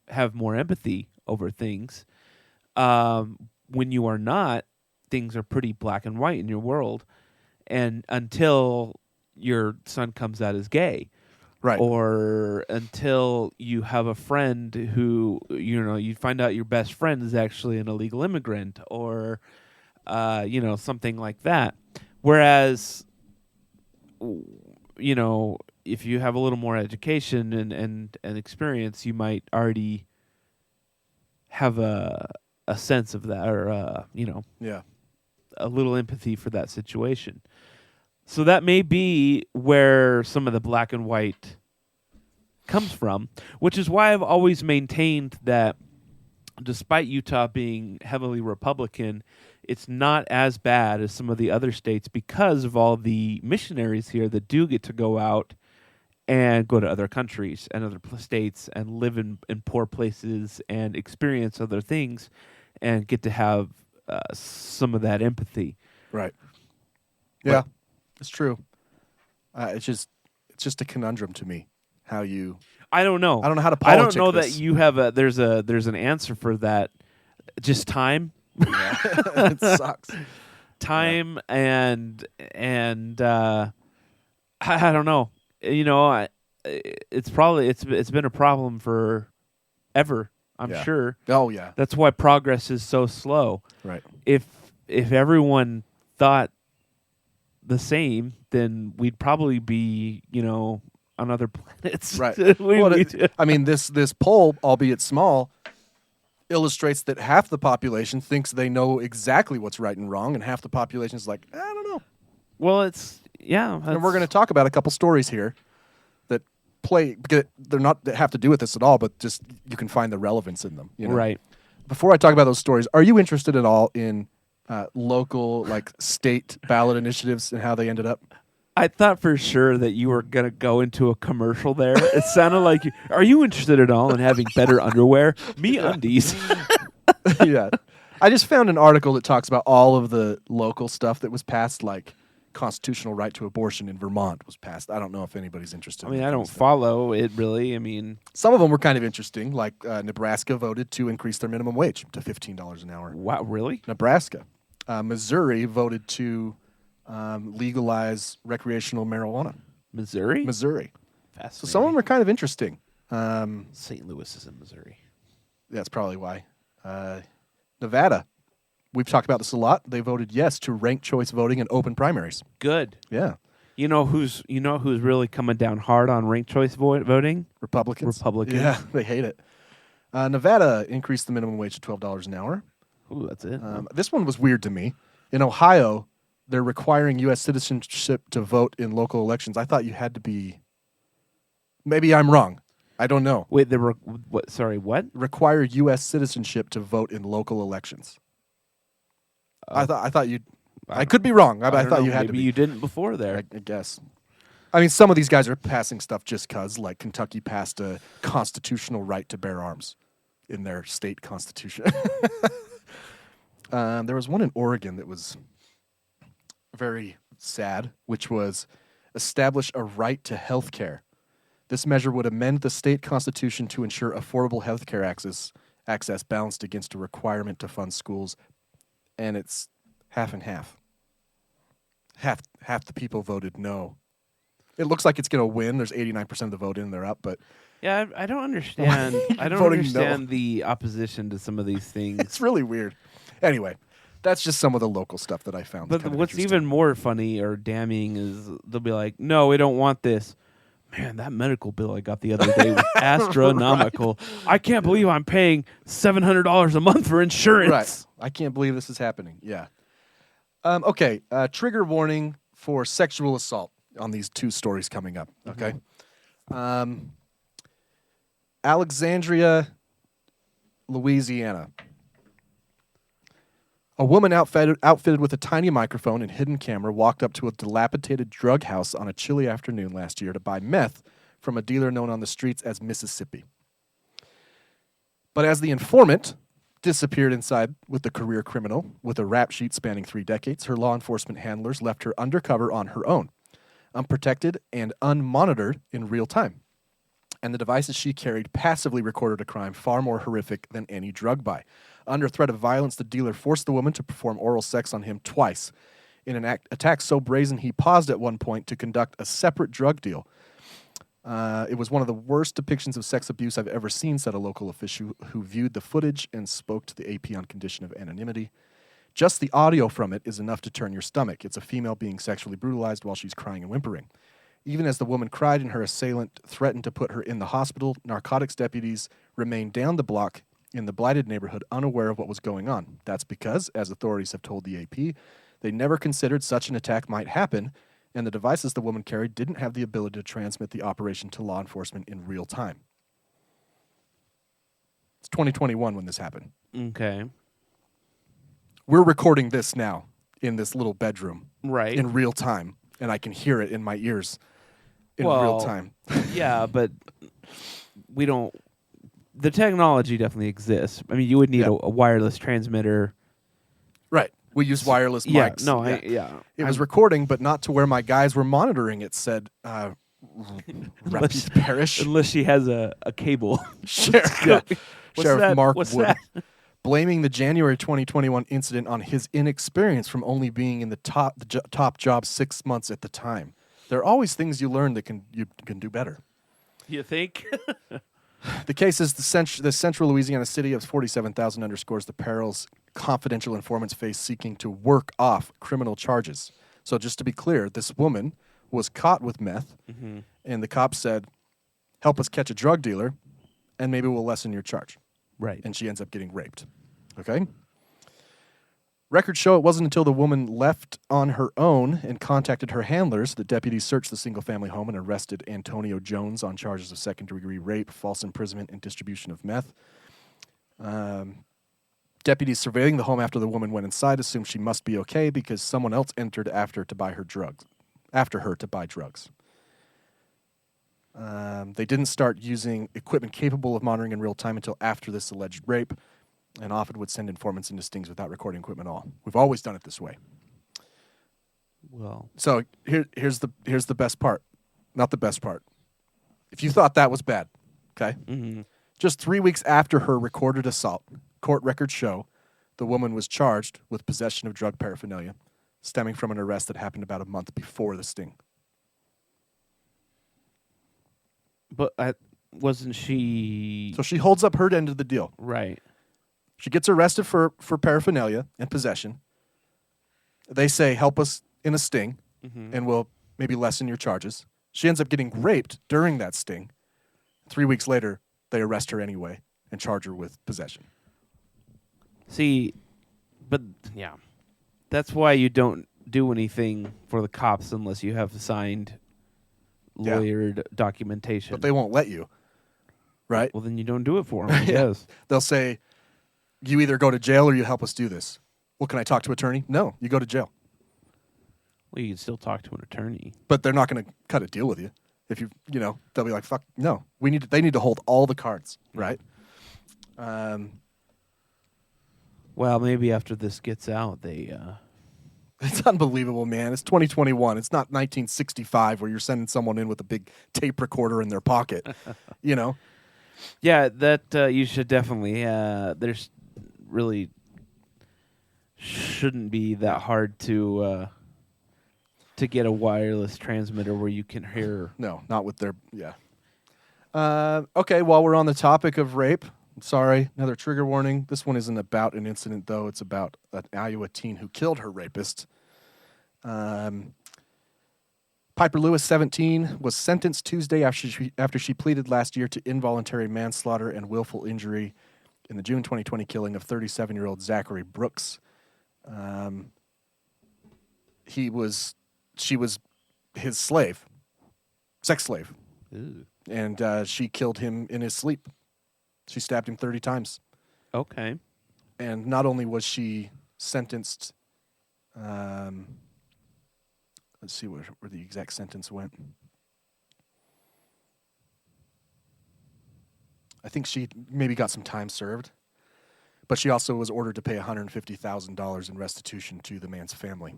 have more empathy over things. When you are not, things are pretty black and white in your world, and until your son comes out as gay, right? Or until you have a friend who, you find out your best friend is actually an illegal immigrant, or something like that. Whereas, if you have a little more education and experience, you might already have a sense of that, or a little empathy for that situation. So that may be where some of the black and white comes from, which is why I've always maintained that despite Utah being heavily Republican, it's not as bad as some of the other states because of all the missionaries here that do get to go out and go to other countries and other states and live in poor places and experience other things and get to have some of that empathy. Right. Yeah, it's true. It's just a conundrum to me. How you? I don't know. I don't know how to. I don't know this. that you have there's an answer for that. Just time. Yeah. It sucks. Time and I don't know. It's been a problem for ever. I'm sure. Oh yeah. That's why progress is so slow. Right. If everyone thought the same, then we'd probably be, on other planets. Right. I mean, this poll, albeit small, illustrates that half the population thinks they know exactly what's right and wrong, and half the population is like, I don't know. Well, and we're going to talk about a couple stories here that that have to do with this at all, but just you can find the relevance in them. Right. Before I talk about those stories, are you interested at all in local, state ballot initiatives and how they ended up? I thought for sure that you were going to go into a commercial there. It sounded like, are you interested at all in having better underwear? Me undies. Yeah. I just found an article that talks about all of the local stuff that was passed, like constitutional right to abortion in Vermont was passed. I don't know if anybody's interested. I mean, I don't follow it really. I mean, some of them were kind of interesting, like Nebraska voted to increase their minimum wage to $15 an hour. Wow, really? Nebraska. Missouri voted to legalize recreational marijuana. Missouri? Missouri. Fascinating. So some of them are kind of interesting. St. Louis is in Missouri. That's probably why. Nevada. We've talked about this a lot. They voted yes to ranked choice voting and open primaries. Good. Yeah. You know who's really coming down hard on ranked choice voting? Republicans. Yeah, they hate it. Nevada increased the minimum wage to $12 an hour. Ooh, that's it. This one was weird to me. In Ohio, they're requiring U.S. citizenship to vote in local elections. I thought you had to be. Maybe I'm wrong. I don't know. Wait, what? Sorry, what? Require U.S. citizenship to vote in local elections. I thought you. I could be wrong. I thought you had to be. Maybe you didn't before there. I guess. I mean, some of these guys are passing stuff just because, like Kentucky passed a constitutional right to bear arms in their state constitution. There was one in Oregon that was very sad, which was establish a right to health care. This measure would amend the state constitution to ensure affordable health care access balanced against a requirement to fund schools, and it's half and half. Half the people voted no. It looks like it's going to win. There's 89% of the vote in, they're up, but yeah, I don't understand. I don't understand the opposition to some of these things. It's really weird. Anyway, that's just some of the local stuff that I found. But what's even more funny or damning is they'll be like, "No, we don't want this." Man, that medical bill I got the other day was astronomical. Right. I can't believe I'm paying $700 a month for insurance. Right. I can't believe this is happening. Yeah. Okay. Trigger warning for sexual assault on these two stories coming up. Okay. Mm-hmm. Alexandria, Louisiana. A woman outfitted with a tiny microphone and hidden camera walked up to a dilapidated drug house on a chilly afternoon last year to buy meth from a dealer known on the streets as Mississippi. But as the informant disappeared inside with the career criminal with a rap sheet spanning 3 decades, her law enforcement handlers left her undercover on her own, unprotected and unmonitored in real time. And the devices she carried passively recorded a crime far more horrific than any drug buy. Under threat of violence, the dealer forced the woman to perform oral sex on him twice. In an attack so brazen, he paused at one point to conduct a separate drug deal. It was one of the worst depictions of sex abuse I've ever seen, said a local official who viewed the footage and spoke to the AP on condition of anonymity. Just the audio from it is enough to turn your stomach. It's a female being sexually brutalized while she's crying and whimpering. Even as the woman cried and her assailant threatened to put her in the hospital, narcotics deputies remained down the block in the blighted neighborhood unaware of what was going on. That's because, as authorities have told the AP, they never considered such an attack might happen, and the devices the woman carried didn't have the ability to transmit the operation to law enforcement in real time. It's 2021 when this happened. Okay. We're recording this now in this little bedroom. Right. In real time, and I can hear it in my ears in real time. Yeah, but we don't... The technology definitely exists. I mean, you would need a wireless transmitter. Right. We use wireless mics. It was recording, but not to where my guys were monitoring it, said Rapid Parish. Unless she has a cable. Sheriff that? Mark What's Wood. that? Blaming the January 2021 incident on his inexperience from only being in the top job 6 months at the time. There are always things you learn that you can do better. You think? The case is the central Louisiana city of 47,000 underscores the perils confidential informants face seeking to work off criminal charges. So just to be clear, this woman was caught with meth, and the cops said, help us catch a drug dealer, and maybe we'll lessen your charge. Right. And she ends up getting raped. Okay? Records show it wasn't until the woman left on her own and contacted her handlers that deputies searched the single-family home and arrested Antonio Jones on charges of second-degree rape, false imprisonment, and distribution of meth. Deputies surveilling the home after the woman went inside assumed she must be okay because someone else entered after her to buy drugs. They didn't start using equipment capable of monitoring in real time until after this alleged rape, and often would send informants into stings without recording equipment at all. We've always done it this way. Well, so here's the best part. Not the best part. If you thought that was bad, okay? Just 3 weeks after her recorded assault, court records show the woman was charged with possession of drug paraphernalia stemming from an arrest that happened about a month before the sting. But wasn't she... So she holds up her end of the deal. Right. She gets arrested for paraphernalia and possession. They say, help us in a sting, and we'll maybe lessen your charges. She ends up getting raped during that sting. 3 weeks later, they arrest her anyway and charge her with possession. See, but yeah, that's why you don't do anything for the cops unless you have signed Yeah. lawyered documentation. But they won't let you, right? Well, then you don't do it for them, I guess. They'll say, you either go to jail or you help us do this. Well, can I talk to an attorney? No, you go to jail. Well, you can still talk to an attorney. But they're not going to cut a deal with you. If they'll be like, fuck, no. They need to hold all the cards, right? Well, maybe after this gets out, they... It's unbelievable, man. It's 2021. It's not 1965 where you're sending someone in with a big tape recorder in their pocket, Yeah, that you should definitely... there's really shouldn't be that hard to get a wireless transmitter where you can hear... No, not with their... Yeah. Okay, while we're on the topic of rape, sorry, another trigger warning. This one isn't about an incident, though. It's about an Iowa teen who killed her rapist. Piper Lewis, 17, was sentenced Tuesday after she pleaded last year to involuntary manslaughter and willful injury in the June 2020 killing of 37-year-old Zachary Brooks. She was his slave, sex slave. Ooh. And she killed him in his sleep. She stabbed him 30 times. Okay. And not only was she sentenced, let's see where the exact sentence went. I think she maybe got some time served, but she also was ordered to pay $150,000 in restitution to the man's family.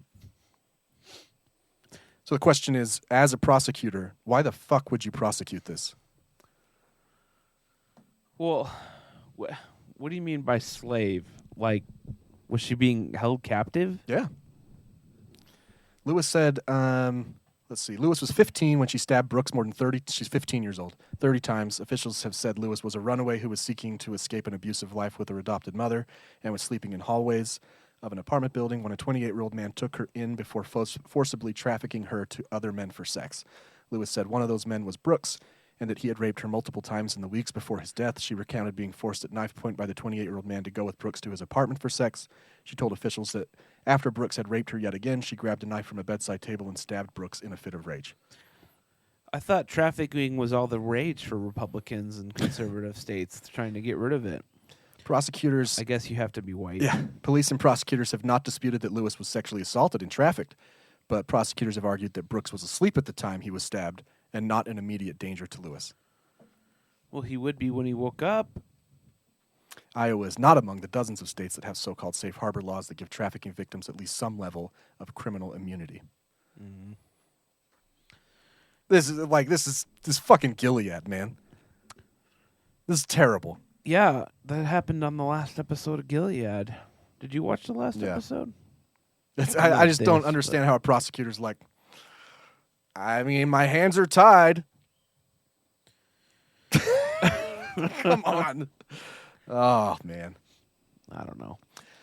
So the question is, as a prosecutor, why the fuck would you prosecute this? Well, what do you mean by slave? Like, was she being held captive? Yeah. Lewis said, let's see, Lewis was 15 when she stabbed Brooks more than 30, she's 15 years old, 30 times. Officials have said Lewis was a runaway who was seeking to escape an abusive life with her adopted mother and was sleeping in hallways of an apartment building when a 28-year-old man took her in before forcibly trafficking her to other men for sex. Lewis said one of those men was Brooks and that he had raped her multiple times in the weeks before his death. She recounted being forced at knife point by the 28-year-old man to go with Brooks to his apartment for sex. She told officials that after Brooks had raped her yet again, she grabbed a knife from a bedside table and stabbed Brooks in a fit of rage. I thought trafficking was all the rage for Republicans and conservative states trying to get rid of it. Prosecutors... I guess you have to be white. Yeah. Police and prosecutors have not disputed that Lewis was sexually assaulted and trafficked, but prosecutors have argued that Brooks was asleep at the time he was stabbed and not an immediate danger to Lewis. Well, he would be when he woke up. Iowa is not among the dozens of states that have so-called safe harbor laws that give trafficking victims at least some level of criminal immunity. Mm-hmm. This is fucking Gilead, man. This is terrible. Yeah, that happened on the last episode of Gilead. Did you watch the last episode? I just don't understand how a prosecutor's like, I mean, my hands are tied. Come on. Oh, man. I don't know.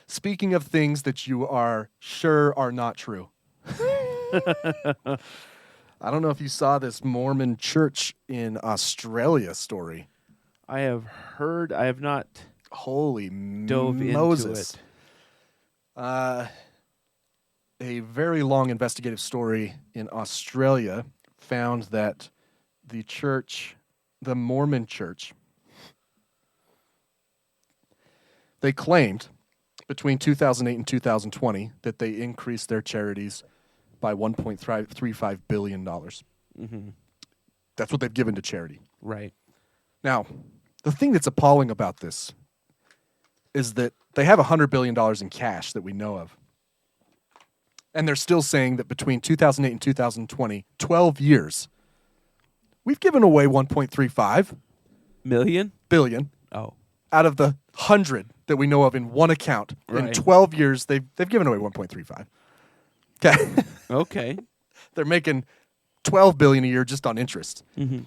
Speaking of things that you are sure are not true. I don't know if you saw this Mormon church in Australia story. I have heard. I have not. Holy dove Moses. Into it. A very long investigative story in Australia found that the church, the Mormon church, they claimed between 2008 and 2020 that they increased their charities by $1.35 billion. Mm-hmm. That's what they've given to charity. Right. Now, the thing that's appalling about this is that they have $100 billion in cash that we know of. And they're still saying that between 2008 and 2020, 12 years, we've given away 1.35 billion. Oh. Out of the 100 that we know of in one account. Right. In 12 years, they've given away 1.35. Okay. Okay. They're making $12 billion a year just on interest. Mm-hmm.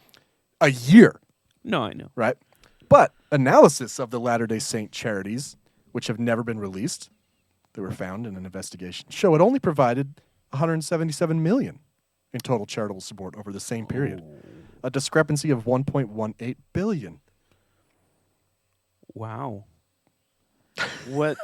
A year. No, I know. Right? But analysis of the Latter-day Saint charities, which have never been released, that were found in an investigation, show it only provided $177 million in total charitable support over the same period. A discrepancy of $1.18 billion. Wow. What?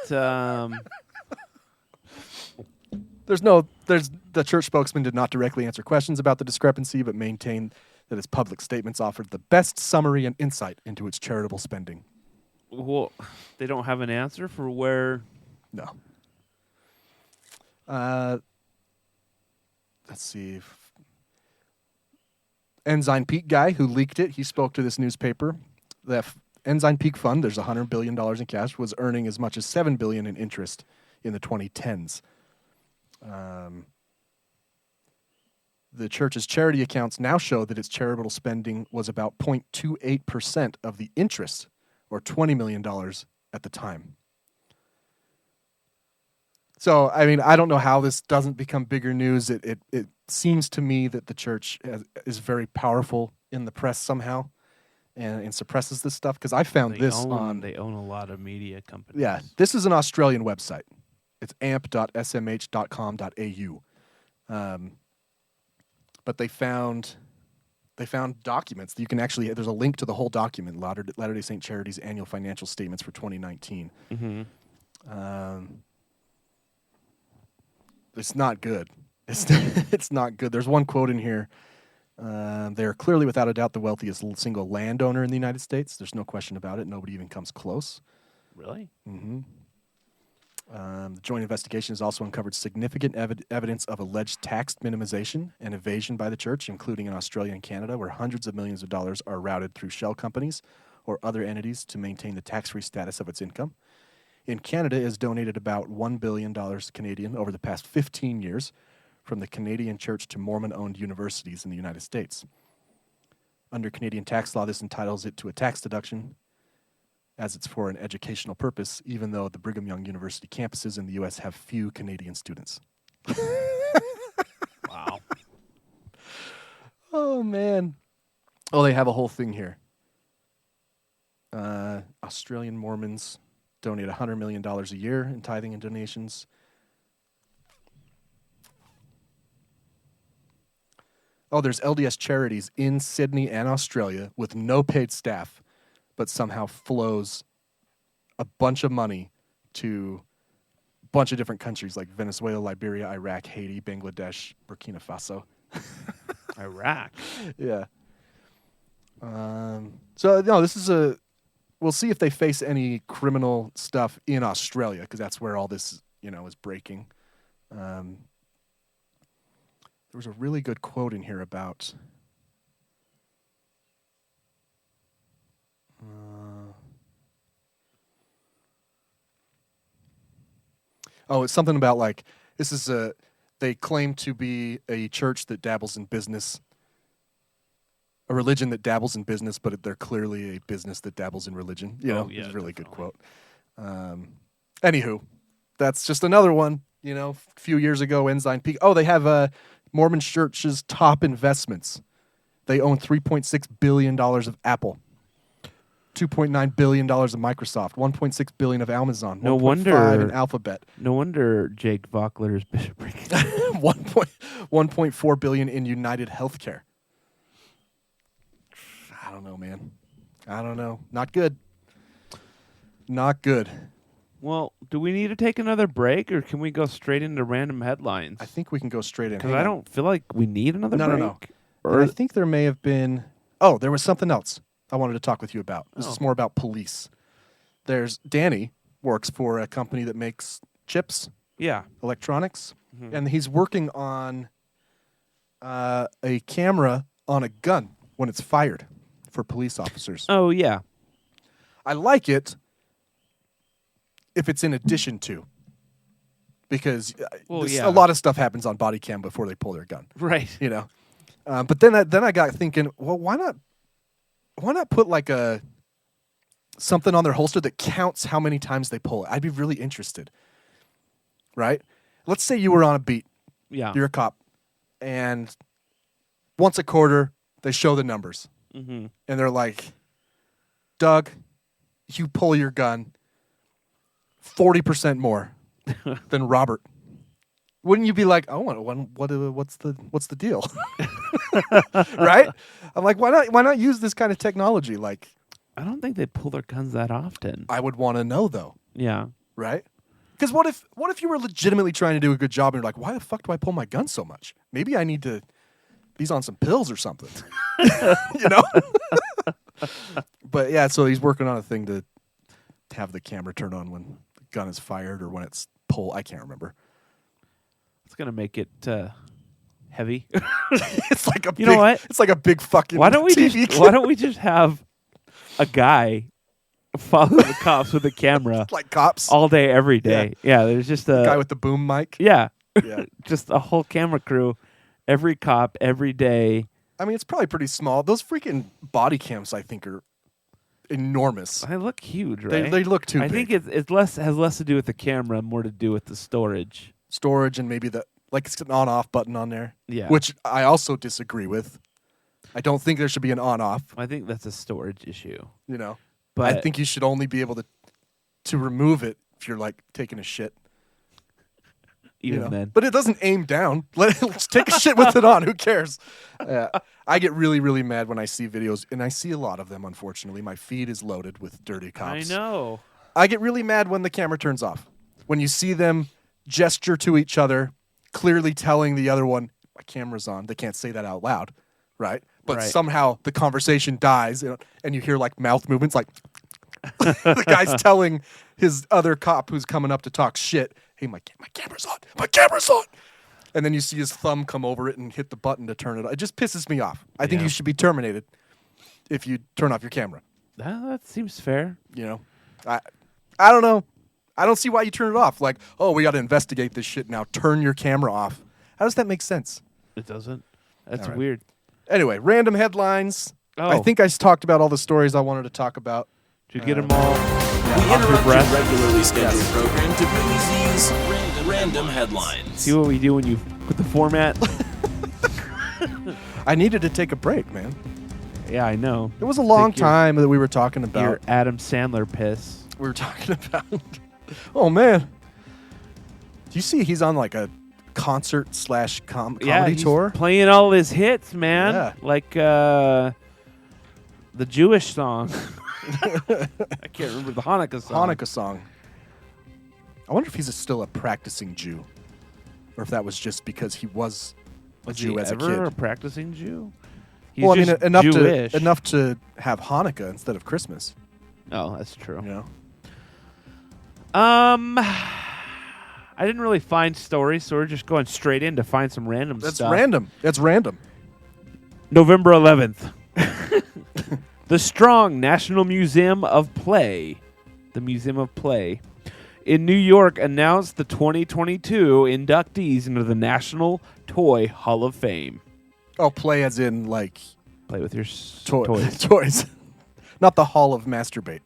The church spokesman did not directly answer questions about the discrepancy, but maintained that its public statements offered the best summary and insight into its charitable spending. Well, they don't have an answer for where. No. Let's see. Ensign Peak guy who leaked it, he spoke to this newspaper. The Ensign Peak Fund, there's $100 billion in cash, was earning as much as $7 billion in interest in the 2010s. The church's charity accounts now show that its charitable spending was about 0.28% of the interest, or $20 million at the time. So, I mean, I don't know how this doesn't become bigger news. It seems to me that the church is very powerful in the press somehow and suppresses this stuff, because I found They own a lot of media companies. Yeah, this is an Australian website. It's amp.smh.com.au. But they found documents that you can actually, there's a link to the whole document, Latter-day Saint Charity's annual financial statements for 2019. It's not good. It's not good. There's one quote in here. They are clearly, without a doubt, the wealthiest single landowner in the United States. There's no question about it. Nobody even comes close. Really? Mm-hmm. The joint investigation has also uncovered significant evidence of alleged tax minimization and evasion by the church, including in Australia and Canada, where hundreds of millions of dollars are routed through shell companies or other entities to maintain the tax-free status of its income. In Canada, it has donated about $1 billion Canadian over the past 15 years from the Canadian Church to Mormon-owned universities in the United States. Under Canadian tax law, this entitles it to a tax deduction as it's for an educational purpose, even though the Brigham Young University campuses in the U.S. have few Canadian students. Wow. Oh, man. Oh, they have a whole thing here. Australian Mormons donate $100 million a year in tithing and donations. Oh, there's LDS charities in Sydney and Australia with no paid staff, but somehow flows a bunch of money to a bunch of different countries like Venezuela, Liberia, Iraq, Haiti, Bangladesh, Burkina Faso. Iraq? Yeah. So, no, this is we'll see if they face any criminal stuff in Australia, because that's where all this, is breaking. There was a really good quote in here about... it's something about this is they claim to be a church that dabbles in business, a religion that dabbles in business, but they're clearly a business that dabbles in religion. It's a really good quote. Anywho, that's just another one. A few years ago, Ensign Peak. Oh, they have Mormon Church's top investments. They own $3.6 billion of Apple. $2.9 billion of Microsoft, $1.6 billion of Amazon, No 1.5 wonder in Alphabet, No wonder Jake Vockler is bishopric. 1.4 billion in United Healthcare. I don't know, man. I don't know. Not good. Not good. Well, do we need to take another break, or can we go straight into random headlines? I think we can go straight in. Because I don't feel like we need another break. No. Or I think there may have been... Oh, there was something else I wanted to talk with you about. This is more about police. There's Danny works for a company that makes chips. Yeah. Electronics. And he's working on a camera on a gun when it's fired for police officers. Oh, yeah. I like it if it's in addition to. Because a lot of stuff happens on body cam before they pull their gun. Right. But then I got thinking, well, why not put something on their holster that counts how many times they pull it? I'd be really interested. Right? Let's say you were on a beat. Yeah. You're a cop. And once a quarter, they show the numbers. Mm-hmm. And they're like, Doug, you pull your gun 40% more than Robert. Wouldn't you be like, what's the deal? Right? I'm like, why not use this kind of technology? I don't think they pull their guns that often. I would want to know, though. Yeah. Right? Because what if you were legitimately trying to do a good job and you're like, why the fuck do I pull my gun so much? Maybe I need to be on some pills or something. You know? But yeah, so he's working on a thing to have the camera turn on when the gun is fired or when it's pulled. I can't remember. It's gonna make it heavy. It's like a you know what? It's like a big fucking Why don't we TV why don't we just have a guy follow the cops with a camera like cops all day every day? Yeah, there's just a guy with the boom mic. Yeah. Yeah. Just a whole camera crew, every cop every day. I mean, it's probably pretty small. Those freaking body cams, I think, are enormous. They look huge, right? They look too I big. think it's has less to do with the camera, and more to do with the storage. Storage and maybe it's an on-off button on there. Yeah. Which I also disagree with. I don't think there should be an on-off. I think that's a storage issue. You know, but I think you should only be able to remove it if you're like taking a shit. Even then. But it doesn't aim down. Let's take a shit with it on. Who cares? I get really, really mad when I see videos, and I see a lot of them, unfortunately. My feed is loaded with dirty cops. I know. I get really mad when the camera turns off. When you see them gesture to each other, clearly telling the other one, my camera's on. They can't say that out loud, right? But Right. somehow the conversation dies, and you hear like mouth movements, like the guy's telling his other cop who's coming up to talk shit, hey, my camera's on. My camera's on. And then you see his thumb come over it and hit the button to turn it on. It just pisses me off. I think Yeah. you should be terminated if you turn off your camera. That seems fair. You know, I don't know. I don't see why you turn it off. Like, oh, we got to investigate this shit now. Turn your camera off. How does that make sense? It doesn't. That's All right. weird. Anyway, random headlines. Oh. I think I talked about all the stories I wanted to talk about. Did you get them all? We off your interrupt your breath? regularly scheduled program to bring you these random headlines. See what we do when you put the format? I needed to take a break, man. Yeah, I know. It was a long Take your- time that we were talking Your about. Adam Sandler piss. We were talking about. Oh man, do you see he's on like a concert / comedy Yeah, he's tour? playing all his hits, man. Yeah. Like the Jewish song. I can't remember the Hanukkah song. Hanukkah song. I wonder if he's still a practicing Jew, or if that was just because he was a Was Jew he as a ever a kid. practicing Jew? He's Well, I mean, just enough Jewish. to have Hanukkah instead of Christmas. Oh, that's true. You know, I didn't really find stories, so we're just going straight in to find some random that's stuff. random. That's random. November 11th. The Strong National Museum of Play, the Museum of Play, in New York announced the 2022 inductees into the National Toy Hall of Fame. Oh, play as in like Play with your toys. toys. Toys. Not the Hall of Masturbate.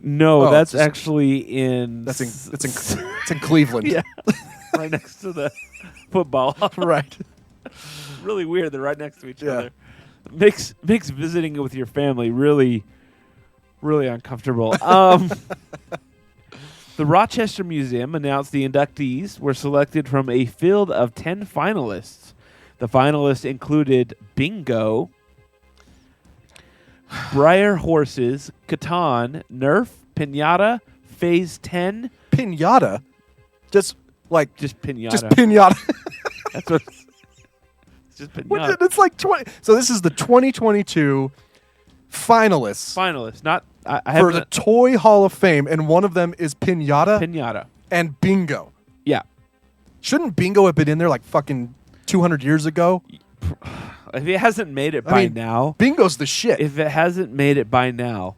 No, Oh, that's it's- actually in... That's it's in Cleveland. Yeah, right next to the football. Right. Really weird. They're right next to each Yeah. other. Makes visiting with your family really, really uncomfortable. The Rochester Museum announced the inductees were selected from a field of 10 finalists. The finalists included Bingo, Briar Horses, Catan, Nerf, Pinata, Phase 10. Pinata? Just like Just Pinata. just pinata. That's what it's just Pinata. What, it's like 20. So this is the 2022 finalists Finalists, not I for haven't the Toy Hall of Fame, and one of them is Pinata Pinata. and Bingo. Yeah. Shouldn't Bingo have been in there like fucking 200 years ago? If it hasn't made it I by mean, now, Bingo's the shit. if it hasn't made it by now,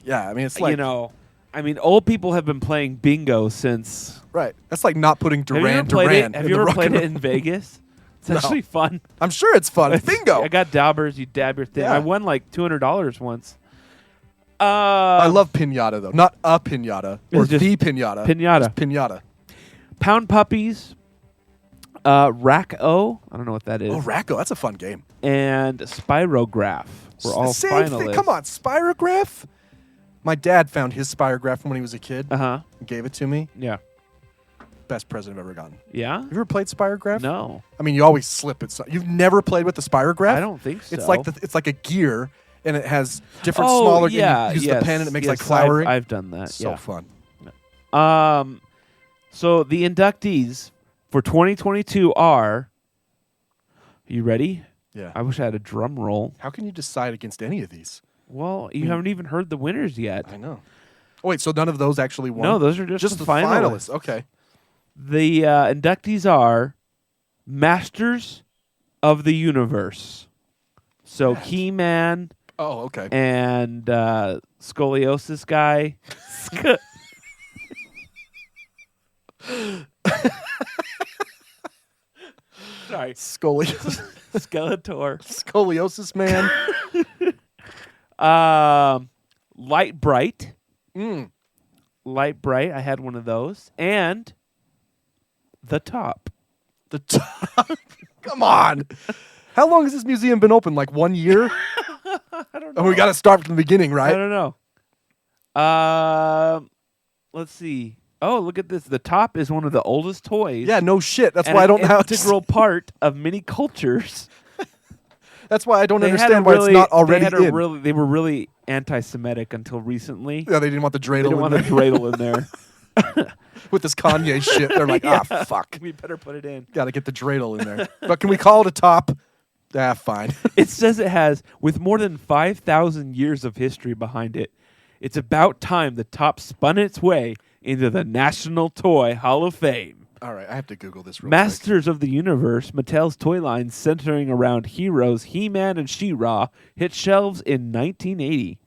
Yeah, I mean it's like you know, I mean, old people have been playing bingo since. right. That's like not putting Have you Duran ever played Duran. it? Have in you the ever rock played and it roll. in Vegas? It's No. actually fun. I'm sure it's fun. It's bingo. I got daubers. You dab your thing. Yeah. I won like $200 once. I love pinata though, not a pinata or It's just the pinata. pinata. Just pinata. Pound Puppies, Rack-O. I don't know what that is. Oh, Racco, that's a fun game. And Spirograph were all Same finalists. thing. Come on, Spirograph. My dad found his Spirograph from when he was a kid. Uh-huh. And gave it to me. Yeah. Best present I've ever gotten. Yeah? Have you ever played Spirograph? No. I mean, you always slip it. You've never played with the Spirograph? I don't think so. It's like it's like a gear, and it has different Oh, smaller. yeah, and you use yes, the pen, and it makes like yes, flowering. I've done that. So yeah. fun. So the inductees for 2022 are. You ready? Yeah. I wish I had a drum roll. How can you decide against any of these? Well, you haven't even heard the winners yet. I know. Oh, wait, so none of those actually won? No, those are just the finalists. Okay. The inductees are Masters of the Universe. So He-Man. Oh, okay. And Scoliosis guy. Sorry. Scoliosis. Skeletor. Scoliosis man. Light Bright. Mm. Light Bright. I had one of those. And the Top. The Top. Come on. How long has this museum been open? Like 1 year? I don't know. And we got to start from the beginning, right? I don't know. Let's see. Oh, look at this. The Top is one of the oldest toys. Yeah, no shit. That's and why I don't know how an integral part of many cultures. That's why I don't understand why it's not already in. They were really anti-Semitic until recently. Yeah, they didn't want the dreidel They didn't want the dreidel in there. With this Kanye shit, they're like, fuck. We better put it in. Got to get the dreidel in there. But can we call it a top? Fine. It says it has, with more than 5,000 years of history behind it, it's about time the Top spun its way into the National Toy Hall of Fame. All right, I have to Google this real Masters of the Universe, Mattel's toy line centering around heroes He-Man and She-Ra, hit shelves in 1980.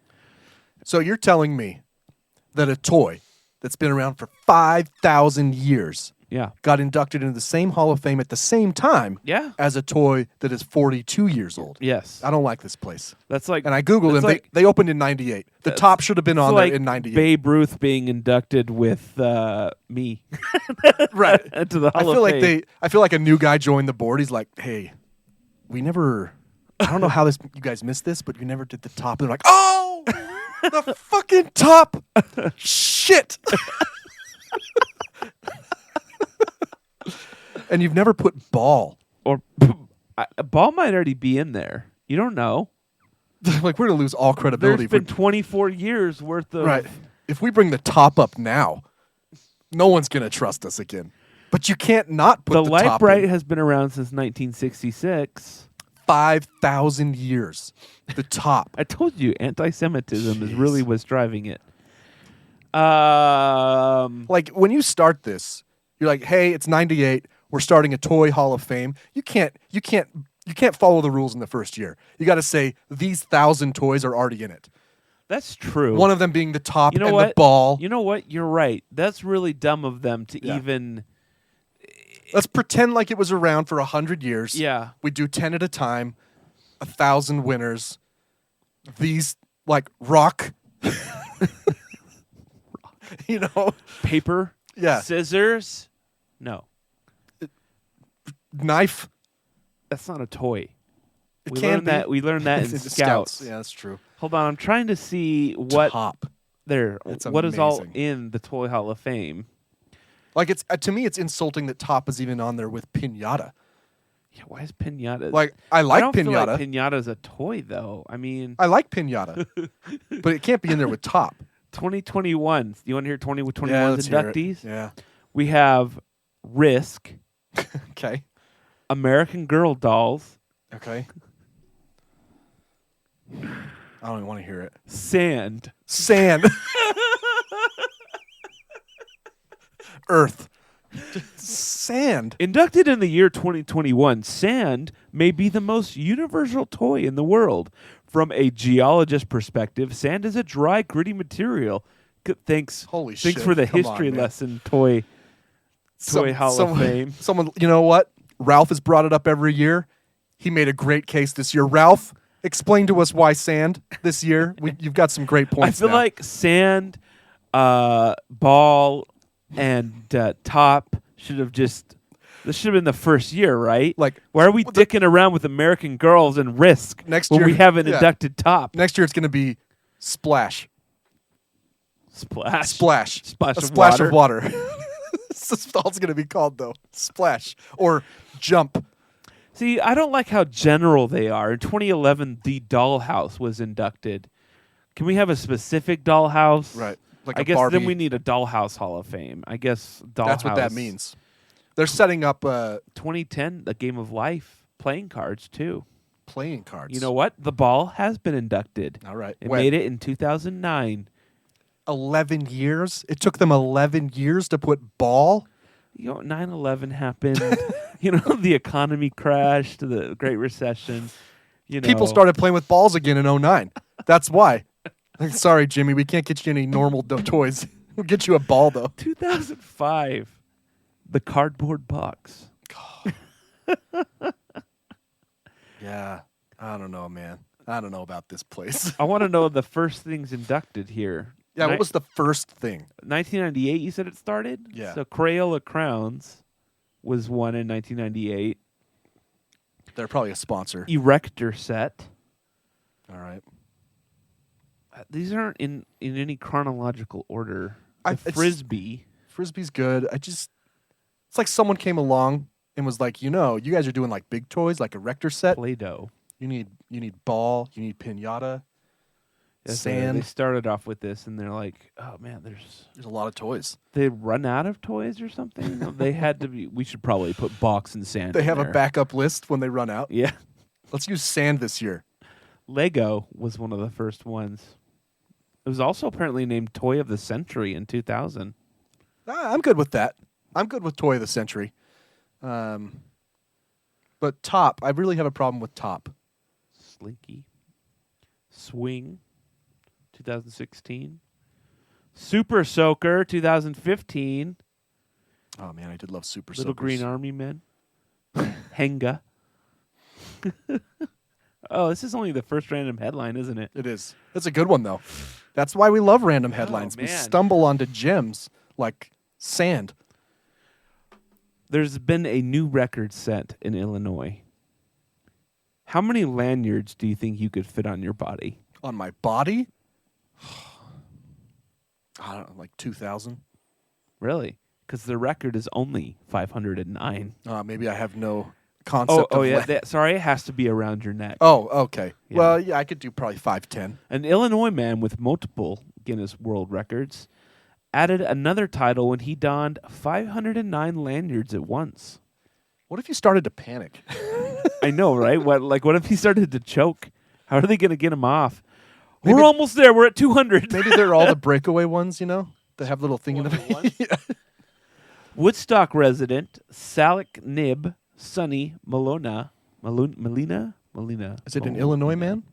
So you're telling me that a toy that's been around for 5,000 years got inducted into the same Hall of Fame at the same time as a toy that is 42 years old? Yes. I don't like this place. That's like, and I Googled them. like, they opened in 98. The Top should have been on like there in 98. Babe Ruth being inducted with me. Right. Into the Hall I feel of like Fame. I feel like a new guy joined the board. He's like, hey, we never, I don't know how you guys missed this, but you never did the Top. And they're like, oh, the fucking Top. Shit. And you've never put Ball. Or Ball might already be in there. You don't know. Like, we're going to lose all credibility. There's been 24 years worth of... Right. If we bring the Top up now, no one's going to trust us again. But you can't not put the Light Top Bright in. has been around since 1966. 5,000 years. The Top. I told you, anti-Semitism is really what's driving it. Like, when you start this, you're like, hey, it's 98. We're starting a toy Hall of Fame. You can't follow the rules in the first year. You got to say these 1,000 toys are already in it. That's true. One of them being the Top You know and what? the Ball. You know what? You're right. That's really dumb of them to even... Let's pretend like it was around for 100 years. Yeah. We do 10 at a time, 1,000 winners. These, like, rock. You know? Paper? Yeah. Scissors? No. Knife? That's not a toy. It We can learned be. that. We learned that in It's Scouts. Yeah, that's true. Hold on, I'm trying to see what Top. there. It's what is all amazing. in the Toy Hall of Fame? Like, it's to me, it's insulting that Top is even on there with Pinata. Yeah, why is Pinata? Like, I like don't feel Pinata. like Pinata's a toy, though. I mean, I like Pinata, but it can't be in there with Top. 2021. Do you want to hear 2021's Yeah, let's hear it. inductees? Yeah. We have Risk. Okay. American Girl dolls. Okay. I don't even want to hear it. Sand. Earth. Sand. Inducted in the year 2021, sand may be the most universal toy in the world. From a geologist perspective, sand is a dry, gritty material. Thanks shit. for the Come on, history man. lesson, Toy Hall of Fame. Someone, you know what? Ralph has brought it up every year. He made a great case this year. Ralph, explain to us why sand this year. You've got some great I points. feel now. like sand, ball, and top should have just. This should have been the first year, right? Like, why are we dicking around with American Girls and Risk next when year we have an yeah. inducted top? Next year it's going to be Splash. Splash. Splash. Splash A of splash water. of water. That's all it's going to be called, though. Splash. Or Jump. See, I don't like how general they are. In 2011, the Dollhouse was inducted. Can we have a specific Dollhouse? Right. like I a guess Barbie. then we need a Dollhouse Hall of Fame. I guess Dollhouse. That's what that means. They're setting up 2010, the Game of Life playing cards too. playing cards. You know what? The Ball has been inducted. All right. It When? made it in 2009. 11 years? It took them 11 years to put ball? 9/11 happened. The economy crashed, the Great Recession. People started playing with balls again in 09. That's why. Sorry, Jimmy, we can't get you any normal toys. We'll get you a ball, though. 2005, the cardboard box. Yeah, I don't know, man. I don't know about this place. I want to know the first things inducted here. Yeah, what was the first thing? 1998, you said it started? Yeah. So Crayola Crowns was one in 1998. They're probably a sponsor. Erector Set. All right. These aren't in any chronological order. It's- Frisbee. Frisbee's good. It's like someone came along and was like, you guys are doing like big toys, like Erector Set. Play-Doh. You need ball. You need pinata. Yes, Sand. They started off with this, and they're like, "Oh man, there's a lot of toys." They run out of toys or something. They had to be. We should probably put box and sand. They in have a there. backup list when they run out. Yeah. Let's use sand this year. Lego was one of the first ones. It was also apparently named Toy of the Century in 2000. I'm good with that. I'm good with Toy of the Century. But Top, I really have a problem with Top. Slinky. Swing, 2016. Super Soaker, 2015. Oh man, I did love Super Little Soakers. Green Army Men. Henga. Oh, this is only the first random headline, isn't it? It is. It's a good one though. That's why we love random headlines. We man. stumble onto gems like sand. There's been a new record set in Illinois. How many lanyards do you think you could fit on your body? On my body? I don't know, like 2,000. Really? Because the record is only 509. Maybe I have no concept Oh of yeah. Sorry, it has to be around your neck. Oh, okay. Yeah. Well, yeah, I could do probably 5'10". An Illinois man with multiple Guinness World Records added another title when he donned 509 lanyards at once. What if you started to panic? I know, right? What if he started to choke? How are they going to get him off? Maybe- We're almost there. We're at 200. Maybe they're all the breakaway ones, that have little thing in the yeah. Woodstock resident Salik Nib Sonny Molina. Is it an Illinois man?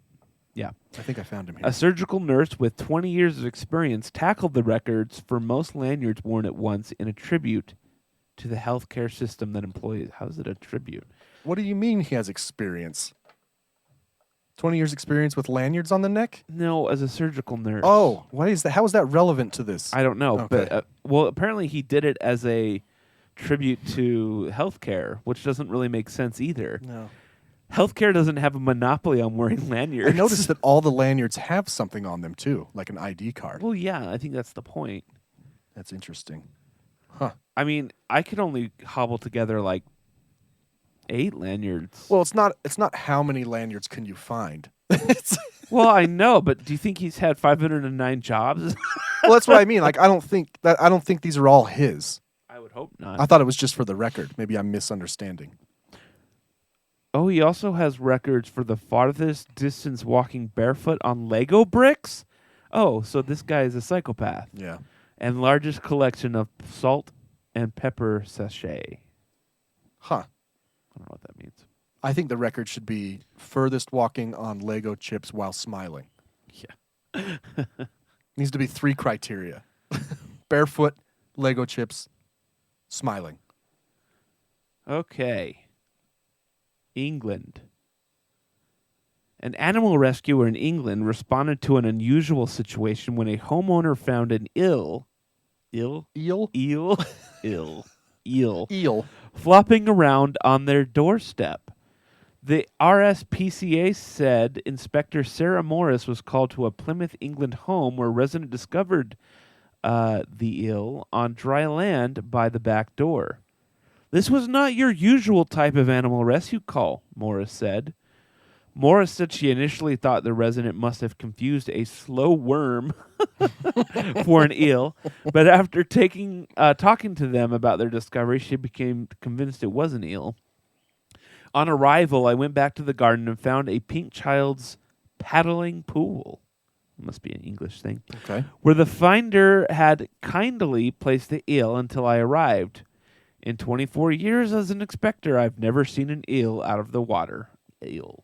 Yeah. I think I found him here. A surgical nurse with 20 years of experience tackled the records for most lanyards worn at once in a tribute to the healthcare system that employs. How is it a tribute? What do you mean he has experience? 20 years experience with lanyards on the neck? No, as a surgical nurse. Oh, why is that? How is that relevant to this? I don't know, Okay. but apparently he did it as a tribute to healthcare, which doesn't really make sense either. No. Healthcare doesn't have a monopoly on wearing lanyards. I noticed that all the lanyards have something on them too, like an ID card. Well, yeah, I think that's the point. That's interesting. Huh. I mean, I could only hobble together like 8 lanyards. Well, it's not how many lanyards can you find. Well, I know, but do you think he's had 509 jobs? Well, that's what I mean. Like I don't think these are all his. I would hope not. I thought it was just for the record. Maybe I'm misunderstanding. Oh, he also has records for the farthest distance walking barefoot on Lego bricks? Oh, so this guy is a psychopath. Yeah. And largest collection of salt and pepper sachet. Huh. I don't know what that means. I think the record should be furthest walking on Lego chips while smiling. Yeah. Needs to be 3 criteria. Barefoot, Lego chips, smiling. Okay. England. An animal rescuer in England responded to an unusual situation when a homeowner found an eel flopping around on their doorstep. The RSPCA said Inspector Sarah Morris was called to a Plymouth, England home where a resident discovered the eel on dry land by the back door. This was not your usual type of animal rescue call, Morris said. Morris said she initially thought the resident must have confused a slow worm for an eel, but after talking to them about their discovery, she became convinced it was an eel. On arrival, I went back to the garden and found a pink child's paddling pool. Must be an English thing. Okay. Where the finder had kindly placed the eel until I arrived. In 24 years as an inspector, I've never seen an eel out of the water. Eel.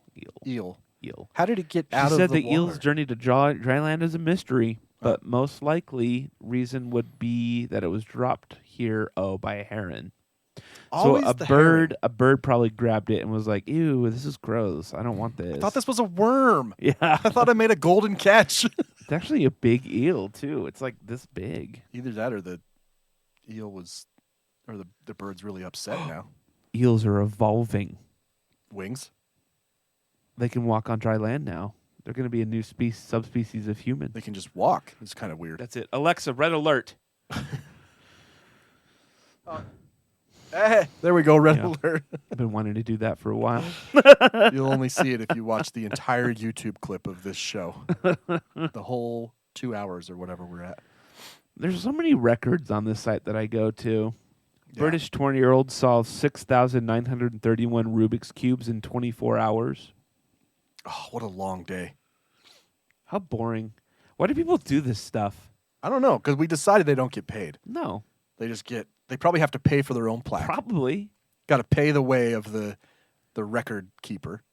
How did it get out She of the said the water? eel's journey to dry land is a mystery, but most likely reason would be that it was dropped here, by a heron. Always so a the bird probably grabbed it and was like, "Ew, this is gross. I don't want this." I thought this was a worm. Yeah. I thought I made a golden catch. It's actually a big eel too. It's like this big. Either that or the eel was, or the bird's really upset now. Eels are evolving. Wings? They can walk on dry land now. They're going to be a new subspecies of human. They can just walk. It's kind of weird. That's it. Alexa, red alert. Hey, there we go, red alert. I've been wanting to do that for a while. You'll only see it if you watch the entire YouTube clip of this show. The whole 2 hours or whatever we're at. There's so many records on this site that I go to. British 20-year-old solved 6,931 Rubik's Cubes in 24 hours. Oh, what a long day. How boring. Why do people do this stuff? I don't know, because we decided they don't get paid. No. They probably have to pay for their own plaque. Probably. Got to pay the way of the record keeper.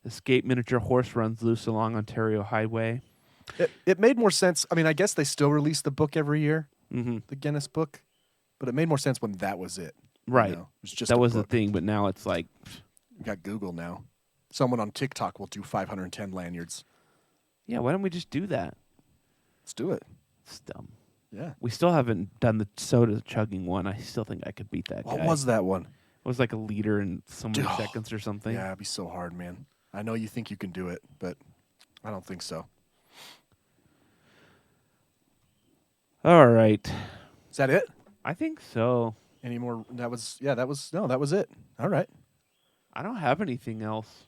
Escape miniature horse runs loose along Ontario Highway. It made more sense. I mean, I guess they still release the book every year, the Guinness book, but it made more sense when that was it. Right. You know? It was just that a was book. the thing, but now it's like... We got Google now. Someone on TikTok will do 510 lanyards. Yeah, why don't we just do that? Let's do it. It's dumb. Yeah. We still haven't done the soda chugging one. I still think I could beat that guy. What was that one? It was like a liter in so many Dude. seconds or something. Yeah, it'd be so hard, man. I know you think you can do it, but I don't think so. All right. Is that it? I think so. Any more? That was it. All right. I don't have anything else.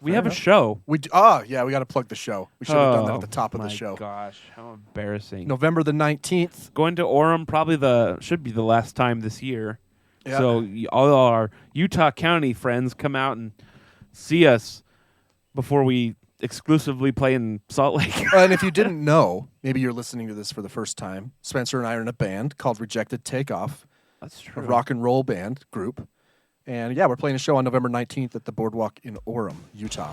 We Fair have enough. a show. We got to plug the show. We should have done that at the top of the my show. Gosh, how embarrassing. November the 19th. Going to Orem, probably should be the last time this year. Yeah. So all our Utah County friends come out and see us before we exclusively play in Salt Lake. And if you didn't know, maybe you're listening to this for the first time. Spencer and I are in a band called Rejected Takeoff. That's true. A rock and roll band group. And yeah, we're playing a show on November 19th at the Boardwalk in Orem, Utah.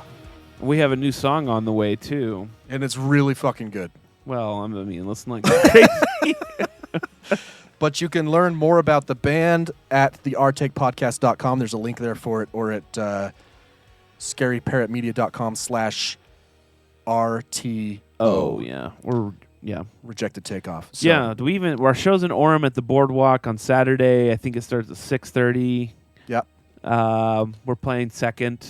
We have a new song on the way, too. And it's really fucking good. Well, I mean, let's not get crazy. But you can learn more about the band at theartakepodcast.com. There's a link there for it, or at scaryparrotmedia.com/RTO. Oh, yeah. Rejected Takeoff. So, Yeah. Our show's in Orem at the Boardwalk on Saturday. I think it starts at 6:30. Yep. We're playing second.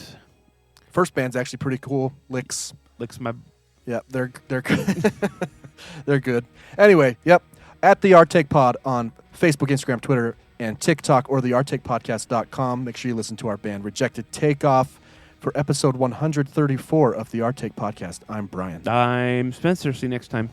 First band's actually pretty cool. Licks. My... Yeah, they're good. They're good. Anyway, yep. At the Artake Pod on Facebook, Instagram, Twitter, and TikTok, or theartakepodcast.com. Make sure you listen to our band Rejected Takeoff for episode 134 of the Artake Podcast. I'm Brian. I'm Spencer. See you next time.